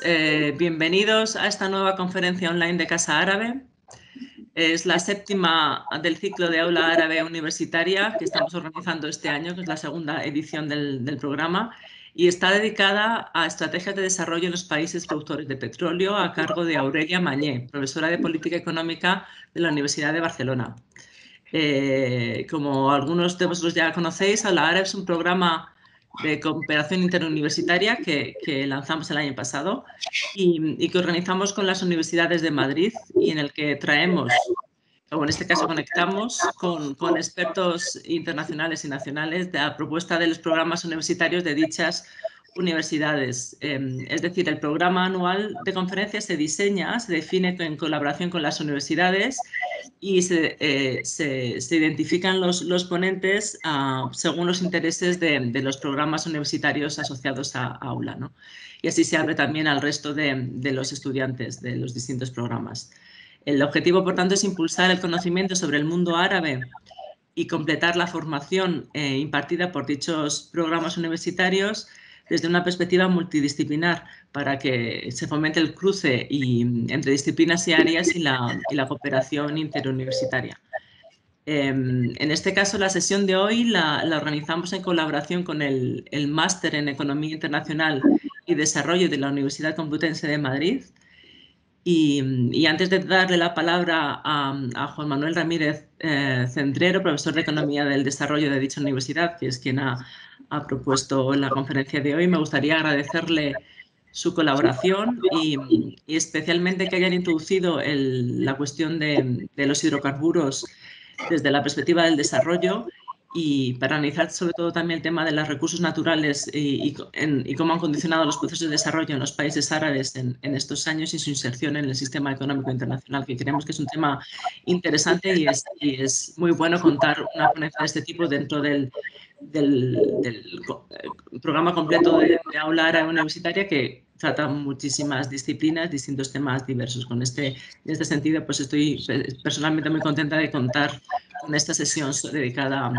Bienvenidos a esta nueva conferencia online de Casa Árabe. Es la séptima del ciclo de aula árabe universitaria que estamos organizando este año, que es la segunda edición del programa, y está dedicada a estrategias de desarrollo en los países productores de petróleo a cargo de Aurelia Mañé, profesora de Política Económica de la Universidad de Barcelona. Como algunos de vosotros ya conocéis, Aula Árabe es un programa de cooperación interuniversitaria que lanzamos el año pasado y que organizamos con las universidades de Madrid y en el que traemos, o en este caso conectamos con expertos internacionales y nacionales a propuesta de los programas universitarios de dichas universidades. Es decir, el programa anual de conferencias se diseña, se define en colaboración con las universidades y se identifican los ponentes según los intereses de los programas universitarios asociados a aula, ¿no? Y así se abre también al resto de los estudiantes de los distintos programas. El objetivo, por tanto, es impulsar el conocimiento sobre el mundo árabe y completar la formación impartida por dichos programas universitarios desde una perspectiva multidisciplinar para que se fomente el cruce entre disciplinas y áreas y la cooperación interuniversitaria. En este caso, la sesión de hoy la organizamos en colaboración con el Máster en Economía Internacional y Desarrollo de la Universidad Complutense de Madrid. Y antes de darle la palabra a Juan Manuel Ramírez Cendrero, profesor de Economía del Desarrollo de dicha universidad, que es quien ha propuesto la conferencia de hoy, me gustaría agradecerle su colaboración y especialmente que hayan introducido la cuestión de los hidrocarburos desde la perspectiva del desarrollo y para analizar sobre todo también el tema de los recursos naturales y cómo han condicionado los procesos de desarrollo en los países árabes en estos años y su inserción en el sistema económico internacional, que creemos que es un tema interesante y es muy bueno contar una ponencia de este tipo dentro del programa completo de aula árabe universitaria que trata muchísimas disciplinas, distintos temas diversos. En este sentido, pues estoy personalmente muy contenta de contar con esta sesión dedicada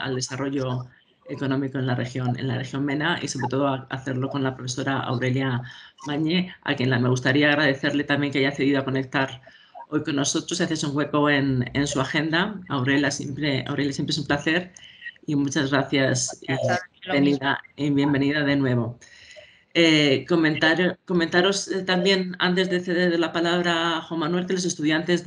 al desarrollo económico en la región MENA y sobre todo hacerlo con la profesora Aurelia Mañé, a quien me gustaría agradecerle también que haya accedido a conectar hoy con nosotros, haces un hueco en su agenda. Aurelia, siempre es un placer y muchas gracias y bienvenida de nuevo. Comentaros también, antes de ceder la palabra a Juan Manuel, que los estudiantes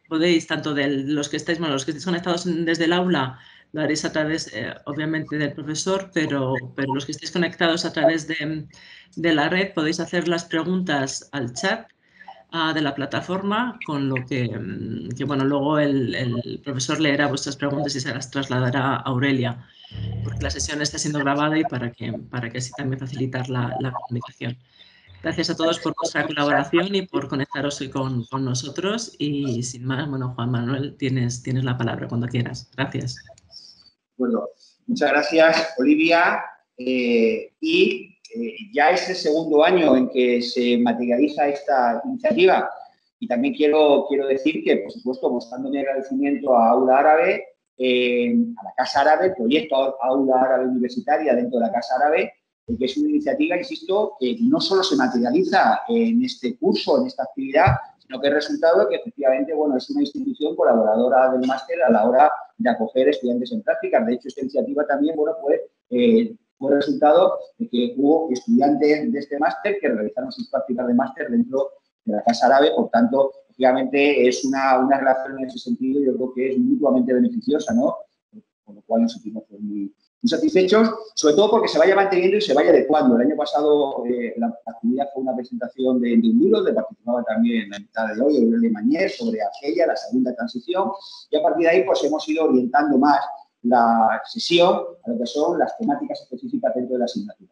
podéis, tanto de los que estáis conectados desde el aula, lo haréis a través, obviamente, del profesor, pero los que estéis conectados a través de la red podéis hacer las preguntas al chat de la plataforma, con lo que bueno, luego el profesor leerá vuestras preguntas y se las trasladará a Aurelia, porque la sesión está siendo grabada y para que así también facilitar la comunicación. Gracias a todos por vuestra colaboración y por conectaros hoy con nosotros. Y sin más, bueno, Juan Manuel, tienes la palabra cuando quieras. Gracias. Bueno, muchas gracias, Olivia. Ya es el segundo año en que se materializa esta iniciativa y también quiero decir que, por supuesto, mostrando mi agradecimiento a Aula Árabe, a la Casa Árabe, el proyecto Aula Árabe Universitaria dentro de la Casa Árabe, que es una iniciativa, insisto, que no solo se materializa en este curso, en esta actividad, sino que el resultado es que efectivamente, bueno, es una institución colaboradora del máster a la hora de acoger estudiantes en prácticas. De hecho, esta iniciativa también, bueno, fue el resultado de que hubo estudiantes de este máster que realizaron sus prácticas de máster dentro de la Casa Árabe. Por tanto, efectivamente, es una relación en ese sentido, yo creo que es mutuamente beneficiosa, ¿no? Con lo cual nos sentimos muy satisfechos, sobre todo porque se vaya manteniendo y se vaya adecuando. El año pasado la actividad fue una presentación de un libro, donde participaba también la invitada de hoy, Aurelia Mañé, sobre aquella, la segunda transición, y a partir de ahí pues hemos ido orientando más la sesión a lo que son las temáticas específicas dentro de la asignatura.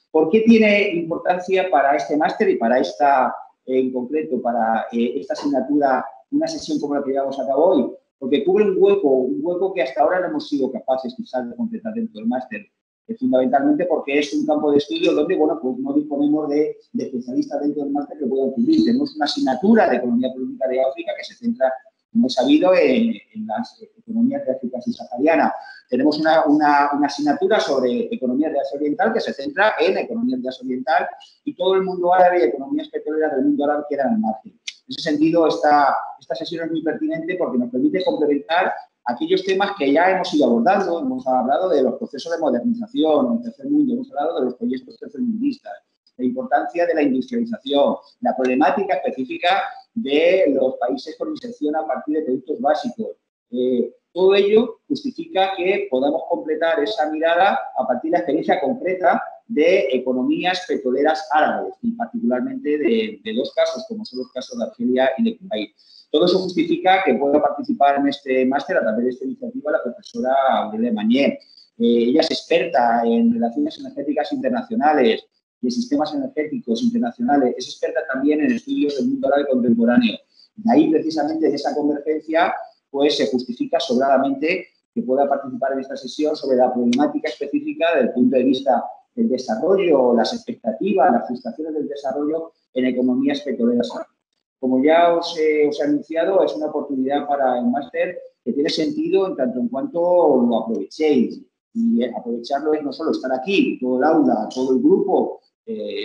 ¿Por qué tiene importancia para este máster y para esta, en concreto, para esta asignatura, una sesión como la que llevamos a cabo hoy? Porque cubre un hueco que hasta ahora no hemos sido capaces quizás de completar dentro del máster, fundamentalmente porque es un campo de estudio donde, bueno, pues no disponemos de especialistas dentro del máster que puedan cubrir. Tenemos una asignatura de Economía Política de África que se centra como es sabido, en las economías de África subsahariana. Tenemos una asignatura sobre economías de Asia Oriental que se centra en economías de Asia Oriental y todo el mundo árabe y economías petroleras del mundo árabe quedan al margen. En ese sentido, esta sesión es muy pertinente porque nos permite complementar aquellos temas que ya hemos ido abordando. Hemos hablado de los procesos de modernización en el tercer mundo, hemos hablado de los proyectos tercermundistas, la importancia de la industrialización, la problemática específica de los países con inserción a partir de productos básicos. Todo ello justifica que podamos completar esa mirada a partir de la experiencia concreta de economías petroleras árabes y particularmente de dos casos, como son los casos de Argelia y de Kuwait. Todo eso justifica que pueda participar en este máster a través de esta iniciativa la profesora Aurelia Mañé. Ella es experta en relaciones energéticas internacionales, de sistemas energéticos internacionales, es experta también en estudios del mundo árabe contemporáneo. De ahí, precisamente, de esa convergencia, pues se justifica sobradamente que pueda participar en esta sesión sobre la problemática específica desde el punto de vista del desarrollo, las expectativas, las frustraciones del desarrollo en economías petroleras. Como ya os he anunciado, es una oportunidad para el máster que tiene sentido en tanto en cuanto lo aprovechéis. Y aprovecharlo es no solo estar aquí, todo el aula, todo el grupo,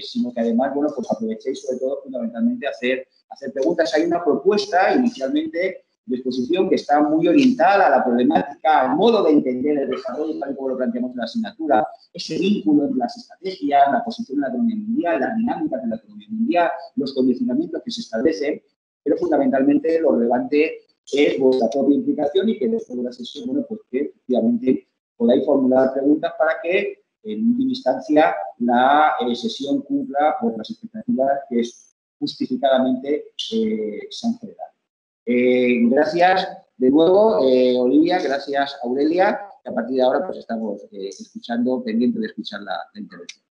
sino que además, bueno, pues aprovechéis sobre todo fundamentalmente hacer preguntas. Hay una propuesta inicialmente de exposición que está muy orientada a la problemática, al modo de entender el desarrollo, tal y como lo planteamos en la asignatura, ese vínculo entre las estrategias, la posición de la economía mundial, las dinámicas de la economía mundial, los condicionamientos que se establecen, pero fundamentalmente lo relevante es vuestra propia implicación y que después de la sesión, bueno, pues que efectivamente podáis formular preguntas para que en última instancia la sesión cumpla por las expectativas que justificadamente se han generado. Gracias de nuevo, Olivia, gracias, Aurelia, y a partir de ahora pues estamos escuchando, pendientes de escuchar la intervención.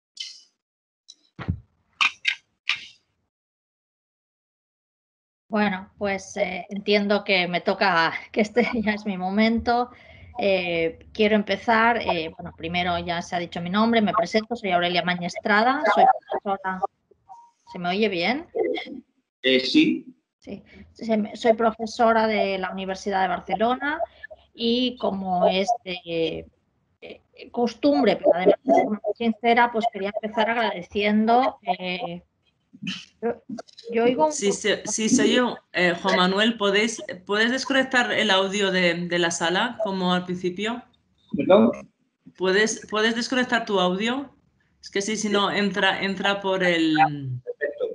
Bueno, pues entiendo que me toca, que este ya es mi momento. Quiero empezar, bueno, primero ya se ha dicho mi nombre, me presento, soy Aurelia Mañestrada, soy profesora. ¿Se me oye bien? Sí. Sí, soy profesora de la Universidad de Barcelona y como es de costumbre, pero además de forma muy sincera, pues quería empezar agradeciendo. Yo oigo. Sí, soy yo, Juan Manuel, ¿puedes desconectar el audio de la sala como al principio? ¿Perdón? ¿Puedes desconectar tu audio? Es que si no, entra por el... Perfecto.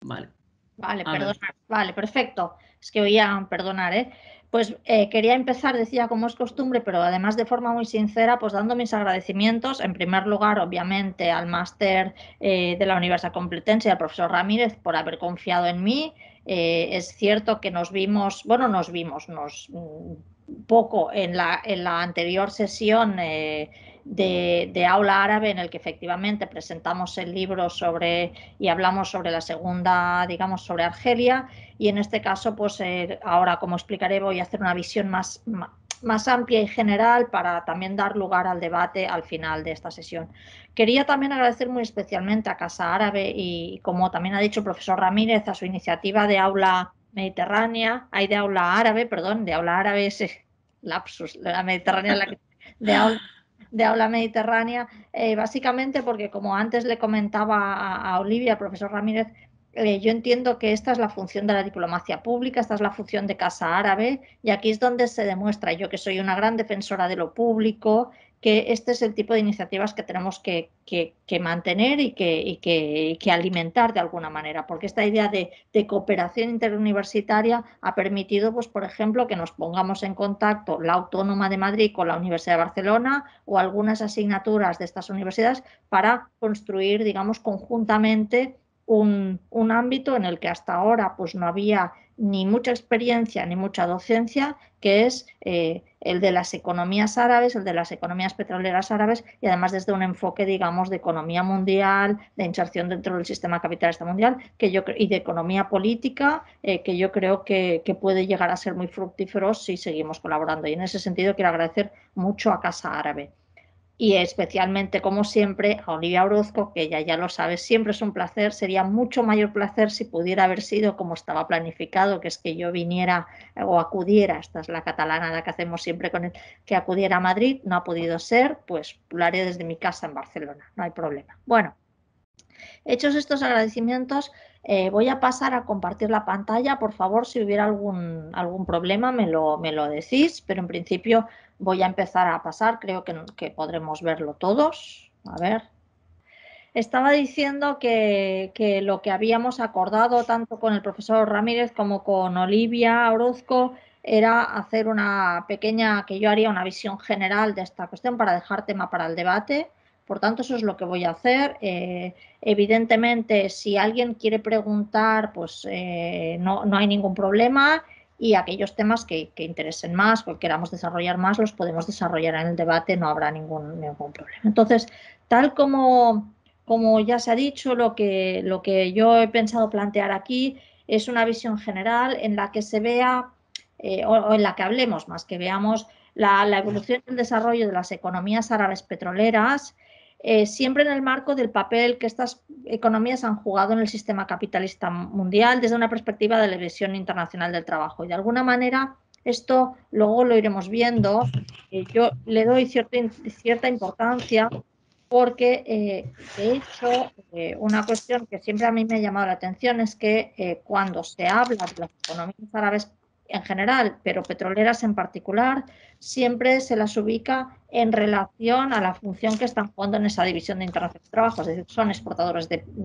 Vale. Vale, perdona. Vale, perfecto. Es que oía, perdonar, ¿eh? Pues quería empezar, decía, como es costumbre, pero además de forma muy sincera, pues dando mis agradecimientos, en primer lugar, obviamente, al máster de la Universidad Complutense y al profesor Ramírez por haber confiado en mí. Es cierto que nos vimos poco en la anterior sesión de aula árabe, en el que efectivamente presentamos el libro y hablamos sobre la segunda, digamos, sobre Argelia, y en este caso, pues ahora, como explicaré, voy a hacer una visión más amplia y general para también dar lugar al debate al final de esta sesión. Quería también agradecer muy especialmente a Casa Árabe y, como también ha dicho el profesor Ramírez, a su iniciativa de aula mediterránea, de aula árabe, perdón, de aula árabe es lapsus, la mediterránea, de aula mediterránea, básicamente porque, como antes le comentaba a Olivia, profesor Ramírez, yo entiendo que esta es la función de la diplomacia pública, esta es la función de Casa Árabe, y aquí es donde se demuestra, yo que soy una gran defensora de lo público, que este es el tipo de iniciativas que tenemos que mantener y que alimentar de alguna manera, porque esta idea de cooperación interuniversitaria ha permitido, pues, por ejemplo, que nos pongamos en contacto la Autónoma de Madrid con la Universidad de Barcelona o algunas asignaturas de estas universidades para construir, digamos, conjuntamente un ámbito en el que hasta ahora pues no había ni mucha experiencia ni mucha docencia, que es el de las economías árabes, el de las economías petroleras árabes, y además desde un enfoque, digamos, de economía mundial, de inserción dentro del sistema capitalista mundial, y de economía política, que yo creo que puede llegar a ser muy fructífero si seguimos colaborando. Y en ese sentido quiero agradecer mucho a Casa Árabe. y especialmente, como siempre, a Olivia Orozco, que ella ya lo sabe, siempre es un placer. Sería mucho mayor placer si pudiera haber sido como estaba planificado, que es que yo viniera o acudiera, esta es la catalanada que hacemos siempre con él, que acudiera a Madrid. No ha podido ser, pues lo haré desde mi casa en Barcelona, no hay problema. Bueno, hechos estos agradecimientos, voy a pasar a compartir la pantalla. Por favor, si hubiera algún problema me lo decís, pero en principio voy a empezar a pasar. Creo que podremos verlo todos. A ver. Estaba diciendo que lo que habíamos acordado tanto con el profesor Ramírez como con Olivia Orozco era hacer una pequeña, que yo haría una visión general de esta cuestión para dejar tema para el debate. Por tanto, eso es lo que voy a hacer. Evidentemente, si alguien quiere preguntar, pues no hay ningún problema, y aquellos temas que interesen más o que queramos desarrollar más, los podemos desarrollar en el debate, no habrá ningún problema. Entonces, tal como ya se ha dicho, lo que yo he pensado plantear aquí es una visión general en la que se vea, o en la que hablemos más, que veamos la evolución y el desarrollo de las economías árabes petroleras, siempre en el marco del papel que estas economías han jugado en el sistema capitalista mundial desde una perspectiva de la visión internacional del trabajo. Y de alguna manera, esto luego lo iremos viendo. Yo le doy cierta importancia porque, de hecho, una cuestión que siempre a mí me ha llamado la atención es que cuando se habla de las economías árabes en general, pero petroleras en particular, siempre se las ubica en relación a la función que están jugando en esa división de internacional de trabajo. Es decir,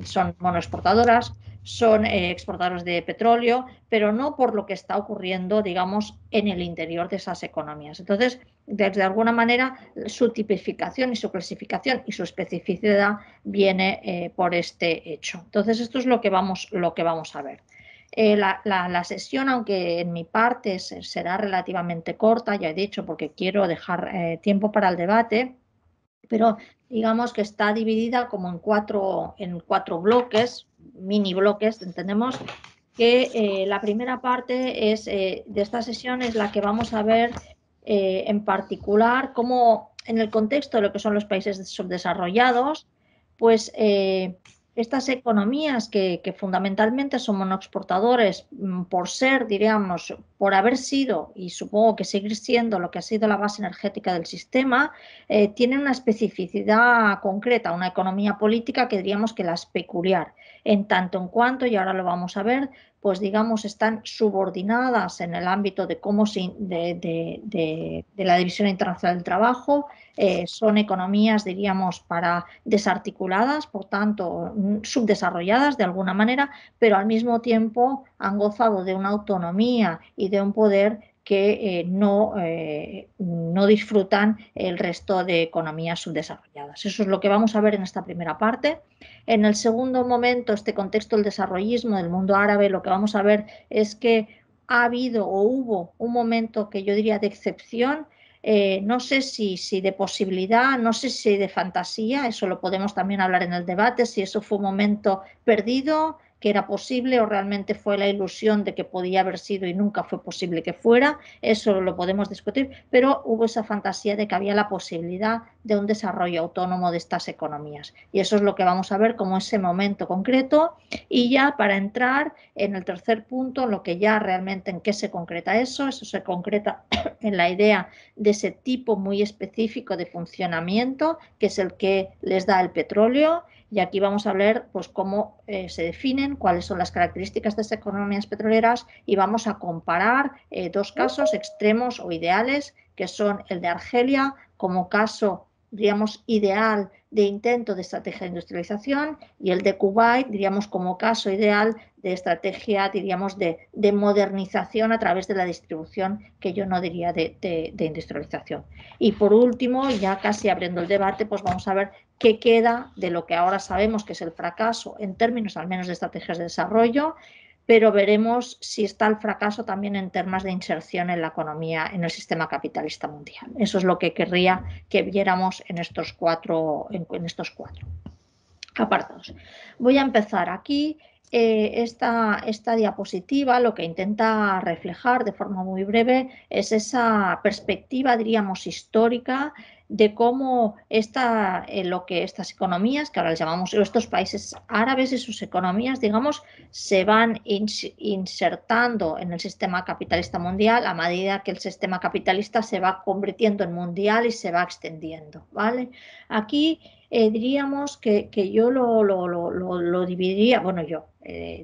son monoexportadoras, son exportadores de petróleo, pero no por lo que está ocurriendo, digamos, en el interior de esas economías. Entonces, de alguna manera, su tipificación y su clasificación y su especificidad viene por este hecho. Entonces, esto es lo que vamos a ver. La sesión, aunque en mi parte será relativamente corta, ya he dicho, porque quiero dejar tiempo para el debate, pero digamos que está dividida como en cuatro bloques, mini bloques, entendemos que la primera parte de esta sesión es la que vamos a ver en particular cómo en el contexto de lo que son los países subdesarrollados, pues estas economías que fundamentalmente son monoexportadores por ser, diríamos, por haber sido y supongo que seguir siendo lo que ha sido la base energética del sistema, tienen una especificidad concreta, una economía política que diríamos que la es peculiar, en tanto en cuanto, y ahora lo vamos a ver, pues digamos están subordinadas en el ámbito de la División Internacional del Trabajo, son economías, diríamos, desarticuladas, por tanto, subdesarrolladas de alguna manera, pero al mismo tiempo han gozado de una autonomía y de un poder que no disfrutan el resto de economías subdesarrolladas. Eso es lo que vamos a ver en esta primera parte. En el segundo momento, este contexto del desarrollismo del mundo árabe, lo que vamos a ver es que ha habido o hubo un momento que yo diría de excepción, no sé si de posibilidad, no sé si de fantasía, eso lo podemos también hablar en el debate, si eso fue un momento perdido, que era posible, o realmente fue la ilusión de que podía haber sido y nunca fue posible que fuera. Eso lo podemos discutir, pero hubo esa fantasía de que había la posibilidad de un desarrollo autónomo de estas economías, y eso es lo que vamos a ver como ese momento concreto. Y ya para entrar en el tercer punto, en lo que ya realmente en qué se concreta eso se concreta en la idea de ese tipo muy específico de funcionamiento que es el que les da el petróleo. Y aquí vamos a ver pues, cómo se definen, cuáles son las características de estas economías petroleras, y vamos a comparar dos casos extremos o ideales, que son el de Argelia como caso, diríamos, ideal de intento de estrategia de industrialización, y el de Kuwait, diríamos, como caso ideal de estrategia, diríamos, de modernización a través de la distribución, que yo no diría de industrialización. Y por último, ya casi abriendo el debate, pues vamos a ver qué queda de lo que ahora sabemos que es el fracaso en términos al menos de estrategias de desarrollo, pero veremos si está el fracaso también en términos de inserción en la economía, en el sistema capitalista mundial. Eso es lo que querría que viéramos en estos cuatro apartados. Voy a empezar aquí. Esta diapositiva lo que intenta reflejar de forma muy breve es esa perspectiva, diríamos, histórica de cómo lo que estas economías, que ahora les llamamos estos países árabes y sus economías, digamos, se van insertando en el sistema capitalista mundial a medida que el sistema capitalista se va convirtiendo en mundial y se va extendiendo, ¿vale? Aquí diríamos que yo lo dividiría, bueno,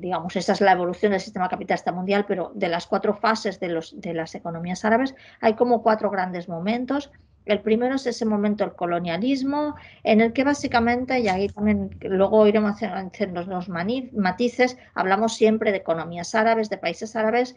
digamos, esa es la evolución del sistema capitalista mundial, pero de las 4 fases de las economías árabes hay como 4 grandes momentos. El primero es ese momento del colonialismo, en el que básicamente, y ahí también luego iremos haciendo los matices, hablamos siempre de economías árabes, de países árabes.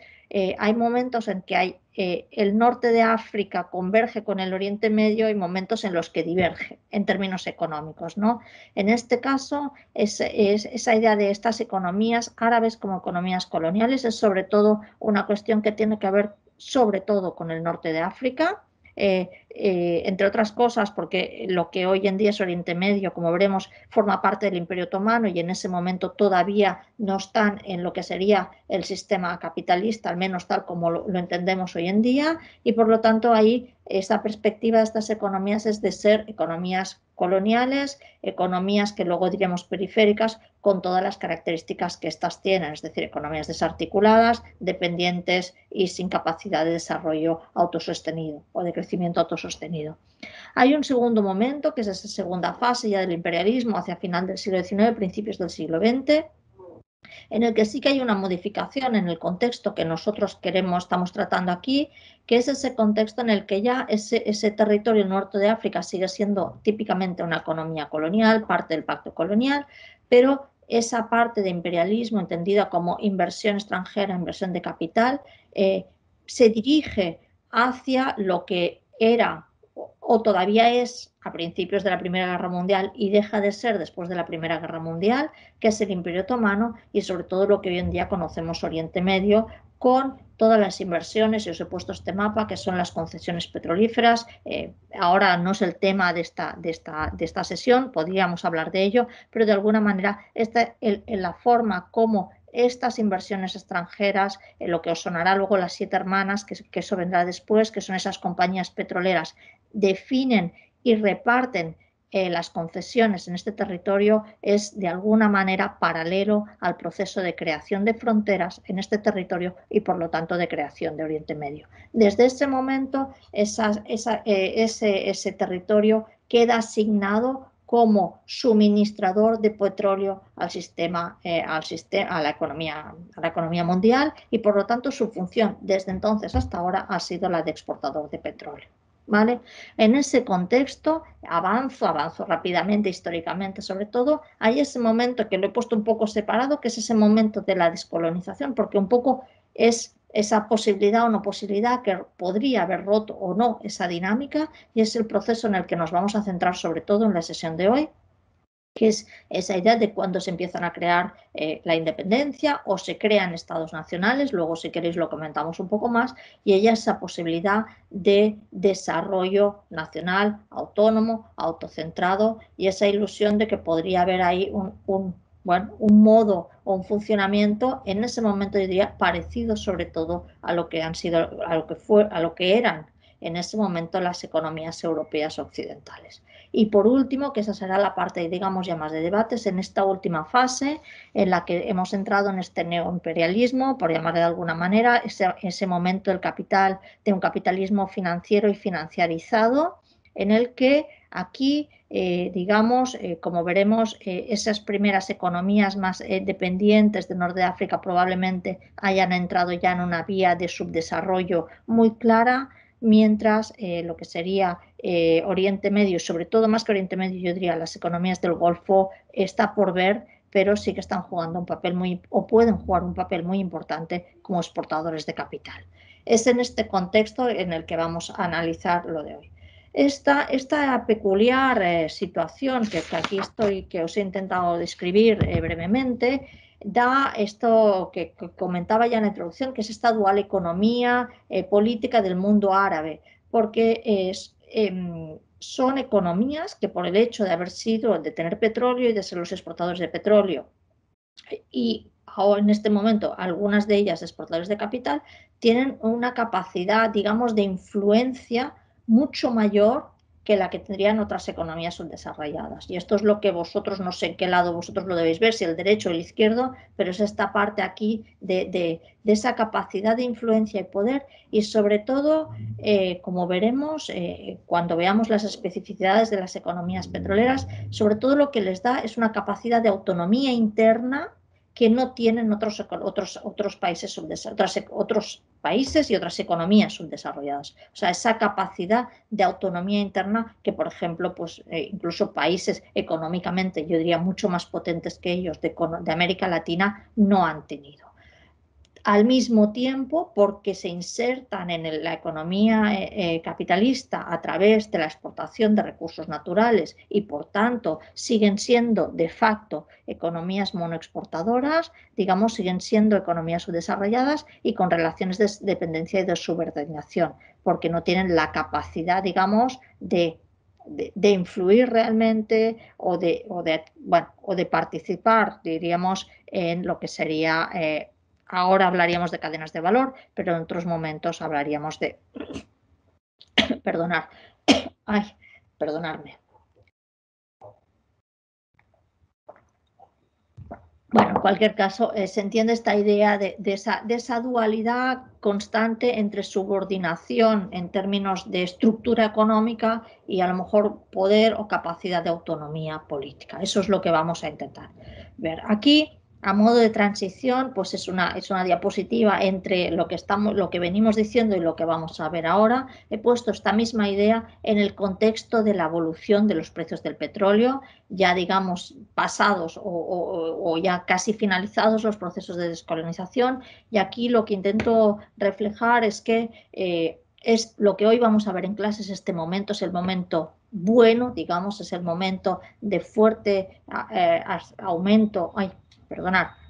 Hay momentos en que el norte de África converge con el Oriente Medio y momentos en los que diverge en términos económicos, ¿no? En este caso, esa idea de estas economías árabes como economías coloniales es sobre todo una cuestión que tiene que ver sobre todo con el norte de África, entre otras cosas porque lo que hoy en día es Oriente Medio, como veremos, forma parte del Imperio Otomano y en ese momento todavía no están en lo que sería el sistema capitalista, al menos tal como lo entendemos hoy en día, y por lo tanto ahí esa perspectiva de estas economías es de ser economías coloniales, economías que luego diríamos periféricas, con todas las características que éstas tienen, es decir, economías desarticuladas, dependientes y sin capacidad de desarrollo autosostenido o de crecimiento autosostenido. Hay un segundo momento, que es esa segunda fase ya del imperialismo hacia final del siglo XIX, principios del siglo XX, en el que sí que hay una modificación en el contexto que nosotros estamos tratando aquí, que es ese contexto en el que ya ese territorio norte de África sigue siendo típicamente una economía colonial, parte del pacto colonial, pero esa parte de imperialismo entendida como inversión extranjera, inversión de capital, se dirige hacia lo que era o todavía es a principios de la Primera Guerra Mundial y deja de ser después de la Primera Guerra Mundial, que es el Imperio Otomano y sobre todo lo que hoy en día conocemos Oriente Medio, con todas las inversiones, y os he puesto este mapa, que son las concesiones petrolíferas. Ahora no es el tema de esta sesión, podríamos hablar de ello, pero de alguna manera en la forma como estas inversiones extranjeras, lo que os sonará luego las 7 hermanas, que eso vendrá después, que son esas compañías petroleras, definen y reparten las concesiones en este territorio, es de alguna manera paralelo al proceso de creación de fronteras en este territorio y por lo tanto de creación de Oriente Medio. Desde ese momento ese territorio queda asignado como suministrador de petróleo a la economía mundial y por lo tanto su función desde entonces hasta ahora ha sido la de exportador de petróleo. ¿Vale? En ese contexto, avanzo rápidamente históricamente, sobre todo, hay ese momento que lo he puesto un poco separado, que es ese momento de la descolonización, porque un poco es esa posibilidad o no posibilidad que podría haber roto o no esa dinámica, y es el proceso en el que nos vamos a centrar sobre todo en la sesión de hoy, que es esa idea de cuando se empiezan a crear la independencia o se crean estados nacionales, luego si queréis lo comentamos un poco más, y ella esa posibilidad de desarrollo nacional, autónomo, autocentrado, y esa ilusión de que podría haber ahí un modo o un funcionamiento en ese momento, yo diría, parecido sobre todo a lo que eran en ese momento las economías europeas occidentales. Y por último, que esa será la parte, digamos, ya más de debates, en esta última fase en la que hemos entrado en este neoimperialismo, por llamarle de alguna manera, ese momento del capital, de un capitalismo financiero y financiarizado, en el que aquí, digamos, como veremos, esas primeras economías más dependientes del norte de África probablemente hayan entrado ya en una vía de subdesarrollo muy clara, mientras lo que sería Oriente Medio, sobre todo más que Oriente Medio, yo diría las economías del Golfo, está por ver, pero sí que están jugando un papel pueden jugar un papel muy importante como exportadores de capital. Es en este contexto en el que vamos a analizar lo de hoy. Esta peculiar situación que aquí que os he intentado describir brevemente, da esto que comentaba ya en la introducción, que es esta dual economía política del mundo árabe, porque son economías que por el hecho de tener petróleo y de ser los exportadores de petróleo, y ahora en este momento algunas de ellas exportadores de capital, tienen una capacidad, digamos, de influencia mucho mayor que la que tendrían otras economías subdesarrolladas. Y esto es lo que vosotros, no sé en qué lado vosotros lo debéis ver, si el derecho o el izquierdo, pero es esta parte aquí de esa capacidad de influencia y poder, y sobre todo, como veremos, cuando veamos las especificidades de las economías petroleras, sobre todo lo que les da es una capacidad de autonomía interna que no tienen otros países otros países y otras economías subdesarrolladas. O sea, esa capacidad de autonomía interna que, por ejemplo, pues, incluso países económicamente, yo diría, mucho más potentes que ellos de América Latina no han tenido. Al mismo tiempo, porque se insertan en la economía capitalista a través de la exportación de recursos naturales y, por tanto, siguen siendo de facto economías monoexportadoras, digamos, siguen siendo economías subdesarrolladas y con relaciones de dependencia y de subordinación, porque no tienen la capacidad, digamos, de influir realmente o de participar, diríamos, en lo que sería... ahora hablaríamos de cadenas de valor, pero en otros momentos hablaríamos de... Perdonadme. Bueno, en cualquier caso, se entiende esta idea de esa dualidad constante entre subordinación en términos de estructura económica y a lo mejor poder o capacidad de autonomía política. Eso es lo que vamos a intentar ver. Aquí, a modo de transición, pues es una diapositiva entre lo que venimos diciendo y lo que vamos a ver ahora. He puesto esta misma idea en el contexto de la evolución de los precios del petróleo, ya digamos pasados o ya casi finalizados los procesos de descolonización, y aquí lo que intento reflejar es que es lo que hoy vamos a ver en clases. Este momento es el momento bueno, digamos, es el momento de fuerte aumento,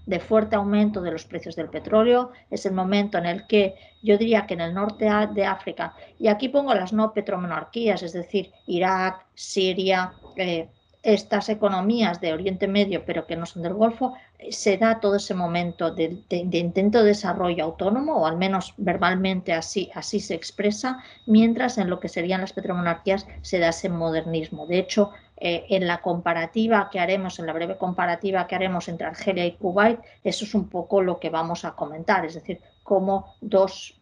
de fuerte aumento de los precios del petróleo. Es el momento en el que yo diría que en el norte de África, y aquí pongo las no petromonarquías, es decir, Irak, Siria, estas economías de Oriente Medio, pero que no son del Golfo, se da todo ese momento de intento de desarrollo autónomo, o al menos verbalmente así se expresa, mientras en lo que serían las petromonarquías se da ese modernismo. De hecho, en la comparativa que haremos, en la breve comparativa que haremos entre Argelia y Kuwait, eso es un poco lo que vamos a comentar, es decir, cómo dos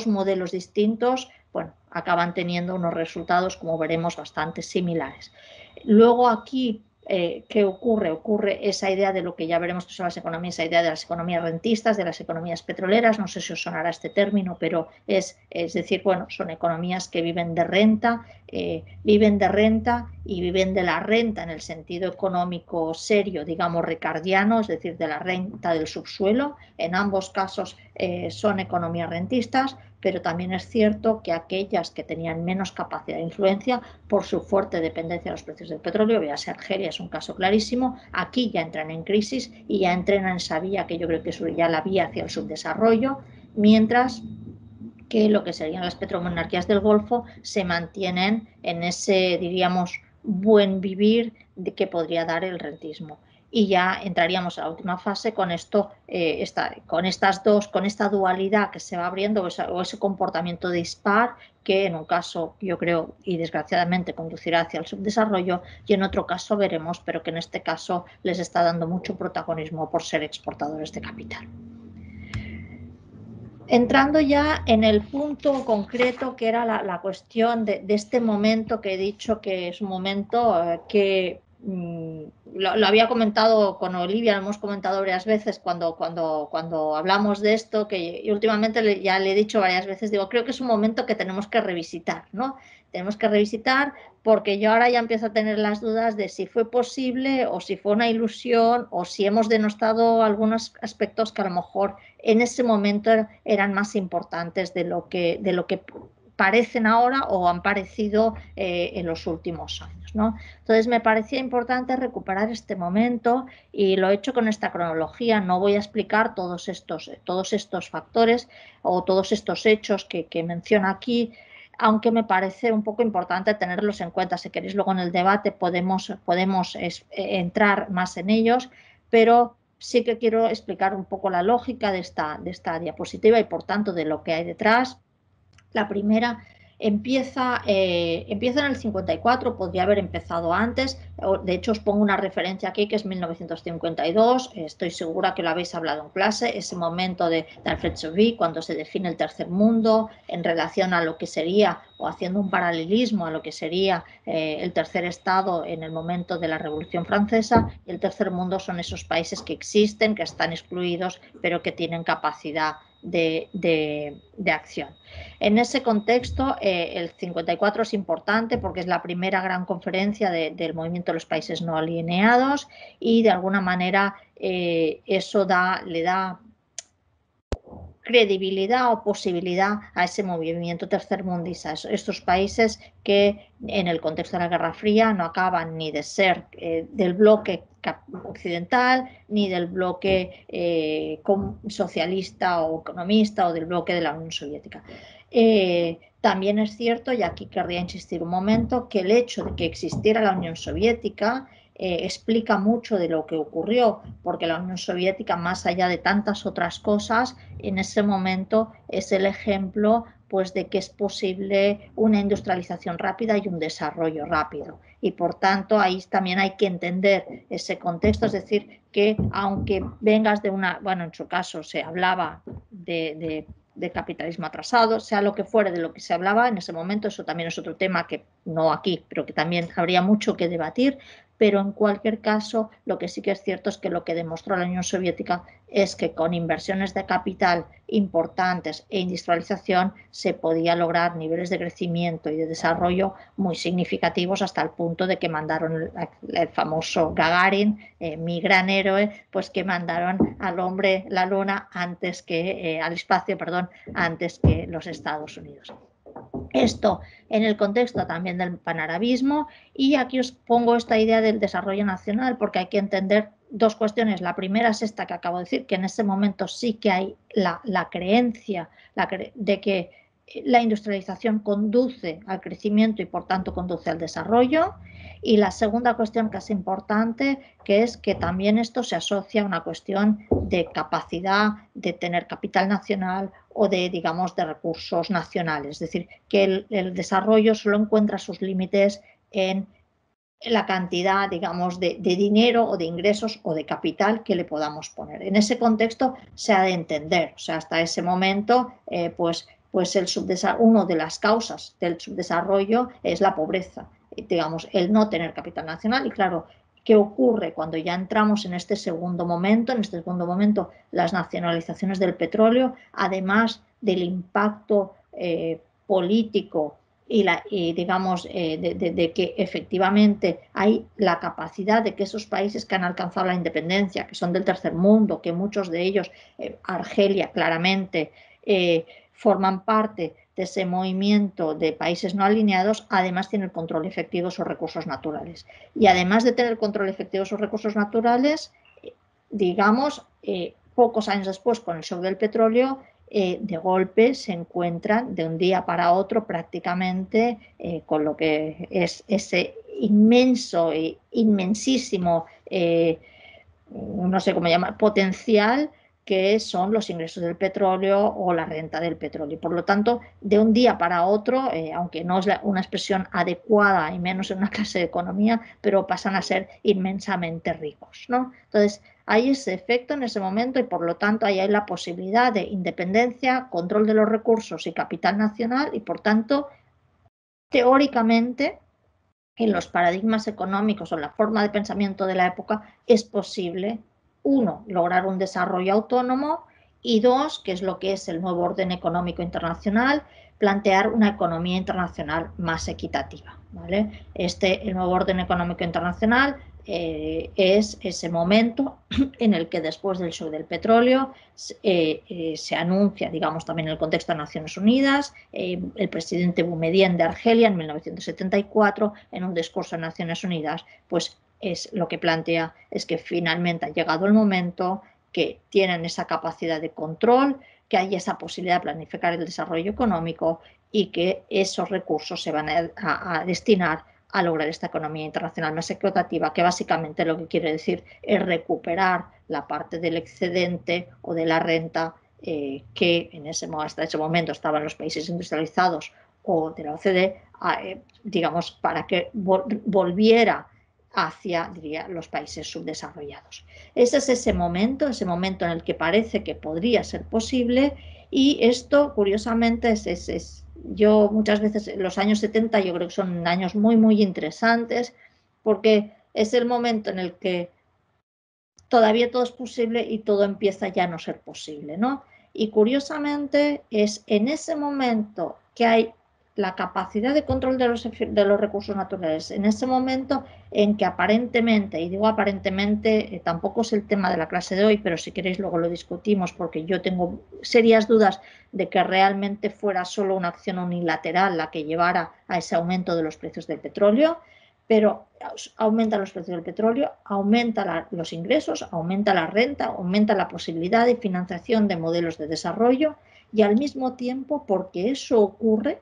modelos distintos, bueno, acaban teniendo unos resultados, como veremos, bastante similares. Luego aquí, ¿qué ocurre? Ocurre esa idea de lo que ya veremos que son las economías, esa idea de las economías rentistas, de las economías petroleras. No sé si os sonará este término, pero es decir, bueno, son economías que viven de renta y viven de la renta en el sentido económico serio, digamos, ricardiano, es decir, de la renta del subsuelo. En ambos casos son economías rentistas, pero también es cierto que aquellas que tenían menos capacidad de influencia por su fuerte dependencia de los precios del petróleo, véase Argelia, es un caso clarísimo, aquí ya entran en crisis y ya entran en esa vía que yo creo que es ya la vía hacia el subdesarrollo, mientras que lo que serían las petromonarquías del Golfo se mantienen en ese, diríamos, buen vivir que podría dar el rentismo. Y ya entraríamos a la última fase con esto, con esta dualidad que se va abriendo, o ese comportamiento dispar que en un caso, yo creo, y desgraciadamente conducirá hacia el subdesarrollo, y en otro caso veremos, pero que en este caso les está dando mucho protagonismo por ser exportadores de capital. Entrando ya en el punto concreto que era la cuestión de este momento que he dicho que es un momento que lo había comentado con Olivia, lo hemos comentado varias veces cuando hablamos de esto, que últimamente ya le he dicho varias veces, digo, creo que es un momento que tenemos que revisitar, ¿no? Tenemos que revisitar porque yo ahora ya empiezo a tener las dudas de si fue posible o si fue una ilusión o si hemos denostado algunos aspectos que a lo mejor en ese momento eran más importantes de lo que parecen ahora o han parecido en los últimos años, ¿no? Entonces me parecía importante recuperar este momento y lo he hecho con esta cronología. No voy a explicar todos estos factores o todos estos hechos que menciona aquí, aunque me parece un poco importante tenerlos en cuenta. Si queréis luego en el debate podemos entrar más en ellos, pero sí que quiero explicar un poco la lógica de esta diapositiva y por tanto de lo que hay detrás. La primera Empieza en el 54, podría haber empezado antes. De hecho, os pongo una referencia aquí que es 1952. Estoy segura que lo habéis hablado en clase. Ese momento de Alfred Sauvy, cuando se define el tercer mundo en relación a lo que sería, o haciendo un paralelismo a lo que sería el tercer estado en el momento de la Revolución Francesa. Y el tercer mundo son esos países que existen, que están excluidos, pero que tienen capacidad de acción. En ese contexto, el 54 es importante porque es la primera gran conferencia del movimiento de los países no alineados y de alguna manera eso le da credibilidad o posibilidad a ese movimiento tercermundista, estos países que en el contexto de la Guerra Fría no acaban ni de ser del bloque occidental ni del bloque socialista o economista o del bloque de la Unión Soviética. También es cierto, y aquí querría insistir un momento, que el hecho de que existiera la Unión Soviética explica mucho de lo que ocurrió, porque la Unión Soviética, más allá de tantas otras cosas, en ese momento es el ejemplo pues, de que es posible una industrialización rápida y un desarrollo rápido. Y por tanto, ahí también hay que entender ese contexto, es decir, que aunque vengas de una, bueno, en su caso se hablaba de capitalismo atrasado, sea lo que fuere de lo que se hablaba en ese momento, eso también es otro tema que no aquí, pero que también habría mucho que debatir, pero en cualquier caso lo que sí que es cierto es que lo que demostró la Unión Soviética es que con inversiones de capital importantes e industrialización se podía lograr niveles de crecimiento y de desarrollo muy significativos hasta el punto de que mandaron el famoso Gagarin, mi gran héroe, pues que mandaron al hombre la luna antes que, al espacio, perdón, antes que los Estados Unidos. Esto en el contexto también del panarabismo, y aquí os pongo esta idea del desarrollo nacional porque hay que entender dos cuestiones. La primera es esta que acabo de decir, que en ese momento sí que hay la creencia de que la industrialización conduce al crecimiento y por tanto conduce al desarrollo. Y la segunda cuestión que es importante, que es que también esto se asocia a una cuestión de capacidad de tener capital nacional o de, digamos, de recursos nacionales. Es decir, que el desarrollo solo encuentra sus límites en la cantidad, digamos, de dinero o de ingresos o de capital que le podamos poner. En ese contexto se ha de entender, o sea, hasta ese momento, pues una de las causas del subdesarrollo es la pobreza, digamos, el no tener capital nacional. Y claro, ¿qué ocurre cuando ya entramos en este segundo momento? En este segundo momento, las nacionalizaciones del petróleo, además del impacto político y digamos, de que efectivamente hay la capacidad de que esos países que han alcanzado la independencia, que son del tercer mundo, que muchos de ellos, Argelia claramente, forman parte de ese movimiento de países no alineados, además tienen el control efectivo de sus recursos naturales. Y además de tener el control efectivo de sus recursos naturales, digamos, pocos años después, con el shock del petróleo, de golpe se encuentran de un día para otro prácticamente con lo que es ese inmenso, inmensísimo, no sé cómo llamar, potencial que son los ingresos del petróleo o la renta del petróleo. Por lo tanto, de un día para otro, aunque no es una expresión adecuada y menos en una clase de economía, pero pasan a ser inmensamente ricos, ¿no? Entonces, hay ese efecto en ese momento y por lo tanto ahí hay la posibilidad de independencia, control de los recursos y capital nacional y por tanto, teóricamente, en los paradigmas económicos o la forma de pensamiento de la época es posible, uno, lograr un desarrollo autónomo y dos, que es lo que es el nuevo orden económico internacional, plantear una economía internacional más equitativa, ¿vale? El nuevo orden económico internacional es ese momento en el que después del shock del petróleo se anuncia, digamos, también en el contexto de Naciones Unidas, el presidente Boumediene de Argelia en 1974, en un discurso de Naciones Unidas, pues es lo que plantea es que finalmente ha llegado el momento que tienen esa capacidad de control, que hay esa posibilidad de planificar el desarrollo económico y que esos recursos se van a destinar a lograr esta economía internacional más equitativa, que básicamente lo que quiere decir es recuperar la parte del excedente o de la renta que hasta ese momento estaban los países industrializados o de la OCDE, digamos, para que volviera hacia, diría, los países subdesarrollados. Ese es ese momento en el que parece que podría ser posible, y esto, curiosamente, yo muchas veces, los años 70 yo creo que son años muy, muy interesantes, porque es el momento en el que todavía todo es posible y todo empieza ya a no ser posible, ¿no? Y curiosamente es en ese momento que hay la capacidad de control de los recursos naturales, en ese momento en que aparentemente, y digo aparentemente, tampoco es el tema de la clase de hoy, pero si queréis luego lo discutimos, porque yo tengo serias dudas de que realmente fuera solo una acción unilateral la que llevara a ese aumento de los precios del petróleo, pero aumenta los precios del petróleo, aumenta los ingresos, aumenta la renta, aumenta la posibilidad de financiación de modelos de desarrollo, y al mismo tiempo, porque eso ocurre,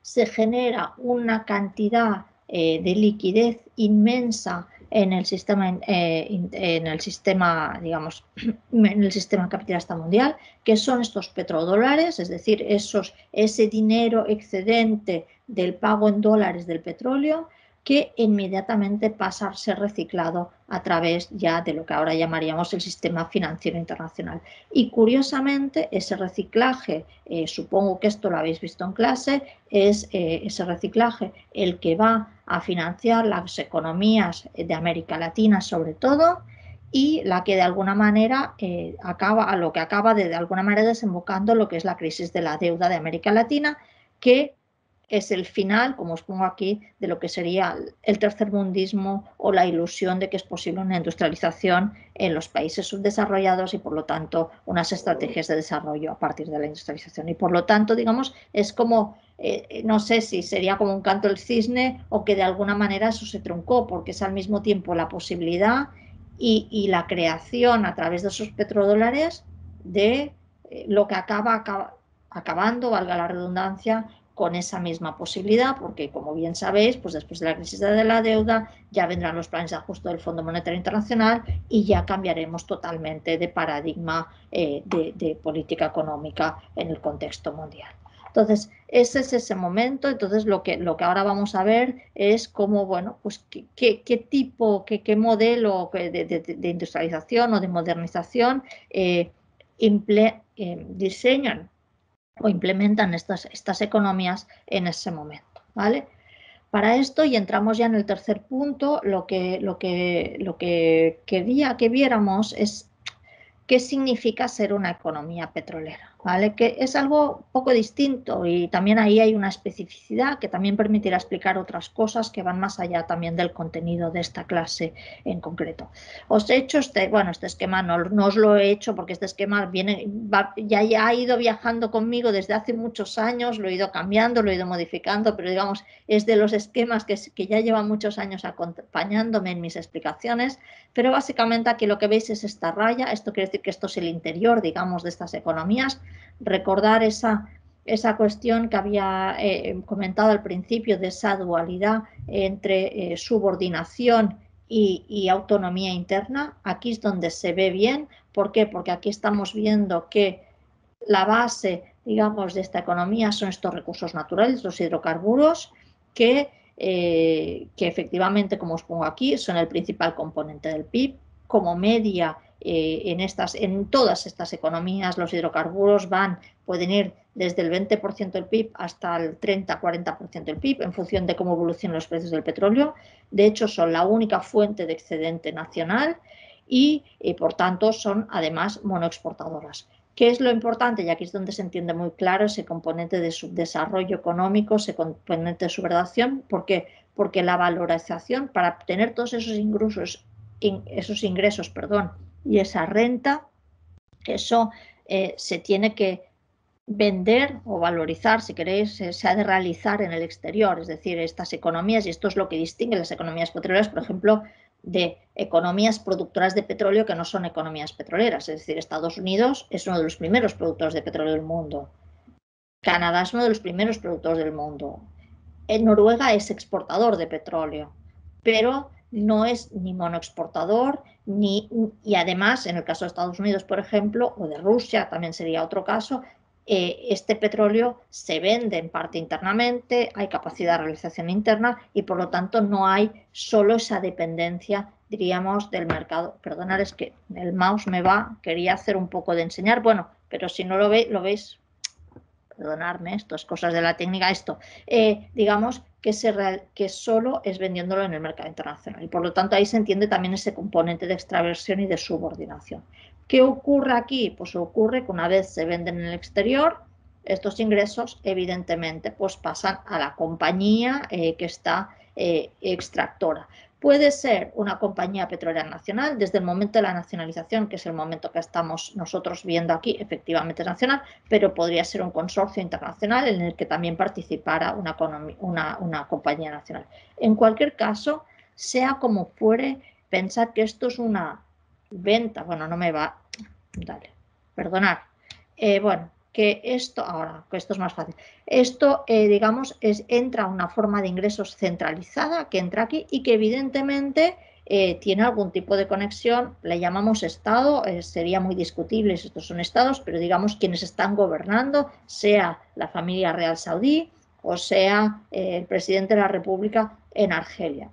se genera una cantidad de liquidez inmensa en el sistema, digamos, en el sistema capitalista mundial, que son estos petrodólares, es decir, ese dinero excedente del pago en dólares del petróleo, que inmediatamente pasa a ser reciclado a través ya de lo que ahora llamaríamos el sistema financiero internacional. Y curiosamente, ese reciclaje, supongo que esto lo habéis visto en clase, es ese reciclaje el que va a financiar las economías de América Latina sobre todo, y la que de alguna manera acaba de alguna manera desembocando lo que es la crisis de la deuda de América Latina, que es el final, como os pongo aquí, de lo que sería el tercermundismo o la ilusión de que es posible una industrialización en los países subdesarrollados y, por lo tanto, unas estrategias de desarrollo a partir de la industrialización. Y, por lo tanto, digamos, es como, no sé si sería como un canto del cisne o que de alguna manera eso se truncó, porque es al mismo tiempo la posibilidad y la creación a través de esos petrodólares de lo que acabando, valga la redundancia, con esa misma posibilidad, porque como bien sabéis, pues después de la crisis de la deuda ya vendrán los planes de ajuste del Fondo Monetario Internacional y ya cambiaremos totalmente de paradigma de política económica en el contexto mundial. Entonces, ese es ese momento. Entonces, lo que ahora vamos a ver es cómo, bueno, pues qué tipo, qué modelo de industrialización o de modernización diseñan o implementan estas economías en ese momento, ¿vale? Para esto, y entramos ya en el tercer punto, lo que quería que viéramos es qué significa ser una economía petrolera, ¿vale? Que es algo poco distinto, y también ahí hay una especificidad que también permitirá explicar otras cosas que van más allá también del contenido de esta clase en concreto. Os he hecho este esquema, no os lo he hecho porque este esquema ya ha ido viajando conmigo desde hace muchos años, lo he ido cambiando, lo he ido modificando, pero digamos es de los esquemas que ya llevan muchos años acompañándome en mis explicaciones. Pero básicamente aquí lo que veis es esta raya. Esto quiere decir que esto es el interior, digamos, de estas economías. Recordar esa cuestión que había comentado al principio, de esa dualidad entre subordinación y autonomía interna. Aquí es donde se ve bien. ¿Por qué? Porque aquí estamos viendo que la base, digamos, de esta economía son estos recursos naturales, los hidrocarburos, que efectivamente, como os pongo aquí, son el principal componente del PIB. Como media, en todas estas economías, los hidrocarburos pueden ir desde el 20% del PIB hasta el 30-40% del PIB, en función de cómo evolucionan los precios del petróleo. De hecho, son la única fuente de excedente nacional y por tanto, son además monoexportadoras. ¿Qué es lo importante? Y aquí es donde se entiende muy claro ese componente de subdesarrollo económico, ese componente de subordinación. ¿Por qué? Porque la valorización, para obtener todos esos ingresos, y esa renta, eso se tiene que vender o valorizar, si queréis, se ha de realizar en el exterior. Es decir, estas economías, y esto es lo que distingue las economías petroleras, por ejemplo, de economías productoras de petróleo que no son economías petroleras. Es decir, Estados Unidos es uno de los primeros productores de petróleo del mundo. Canadá es uno de los primeros productores del mundo. Noruega es exportador de petróleo, pero no es ni monoexportador, y además, en el caso de Estados Unidos, por ejemplo, o de Rusia, también sería otro caso, este petróleo se vende en parte internamente, hay capacidad de realización interna y por lo tanto no hay solo esa dependencia, diríamos, del mercado. Perdonad, es que el mouse me va, quería hacer un poco de enseñar, bueno, pero si no lo veis, perdonadme, esto es cosas de la técnica, digamos que solo es vendiéndolo en el mercado internacional y por lo tanto ahí se entiende también ese componente de extraversión y de subordinación. ¿Qué ocurre aquí? Pues ocurre que una vez se venden en el exterior, estos ingresos evidentemente pues pasan a la compañía que está extractora. Puede ser una compañía petrolera nacional, desde el momento de la nacionalización, que es el momento que estamos nosotros viendo aquí, efectivamente es nacional, pero podría ser un consorcio internacional en el que también participara una compañía nacional. En cualquier caso, sea como fuere, pensad que esto es una venta, bueno, no me va, dale, perdonad, bueno, que esto es más fácil. Esto, digamos, entra una forma de ingresos centralizada que entra aquí y que evidentemente tiene algún tipo de conexión, le llamamos Estado, sería muy discutible si estos son Estados, pero digamos quienes están gobernando, sea la familia real saudí o sea el presidente de la República en Argelia.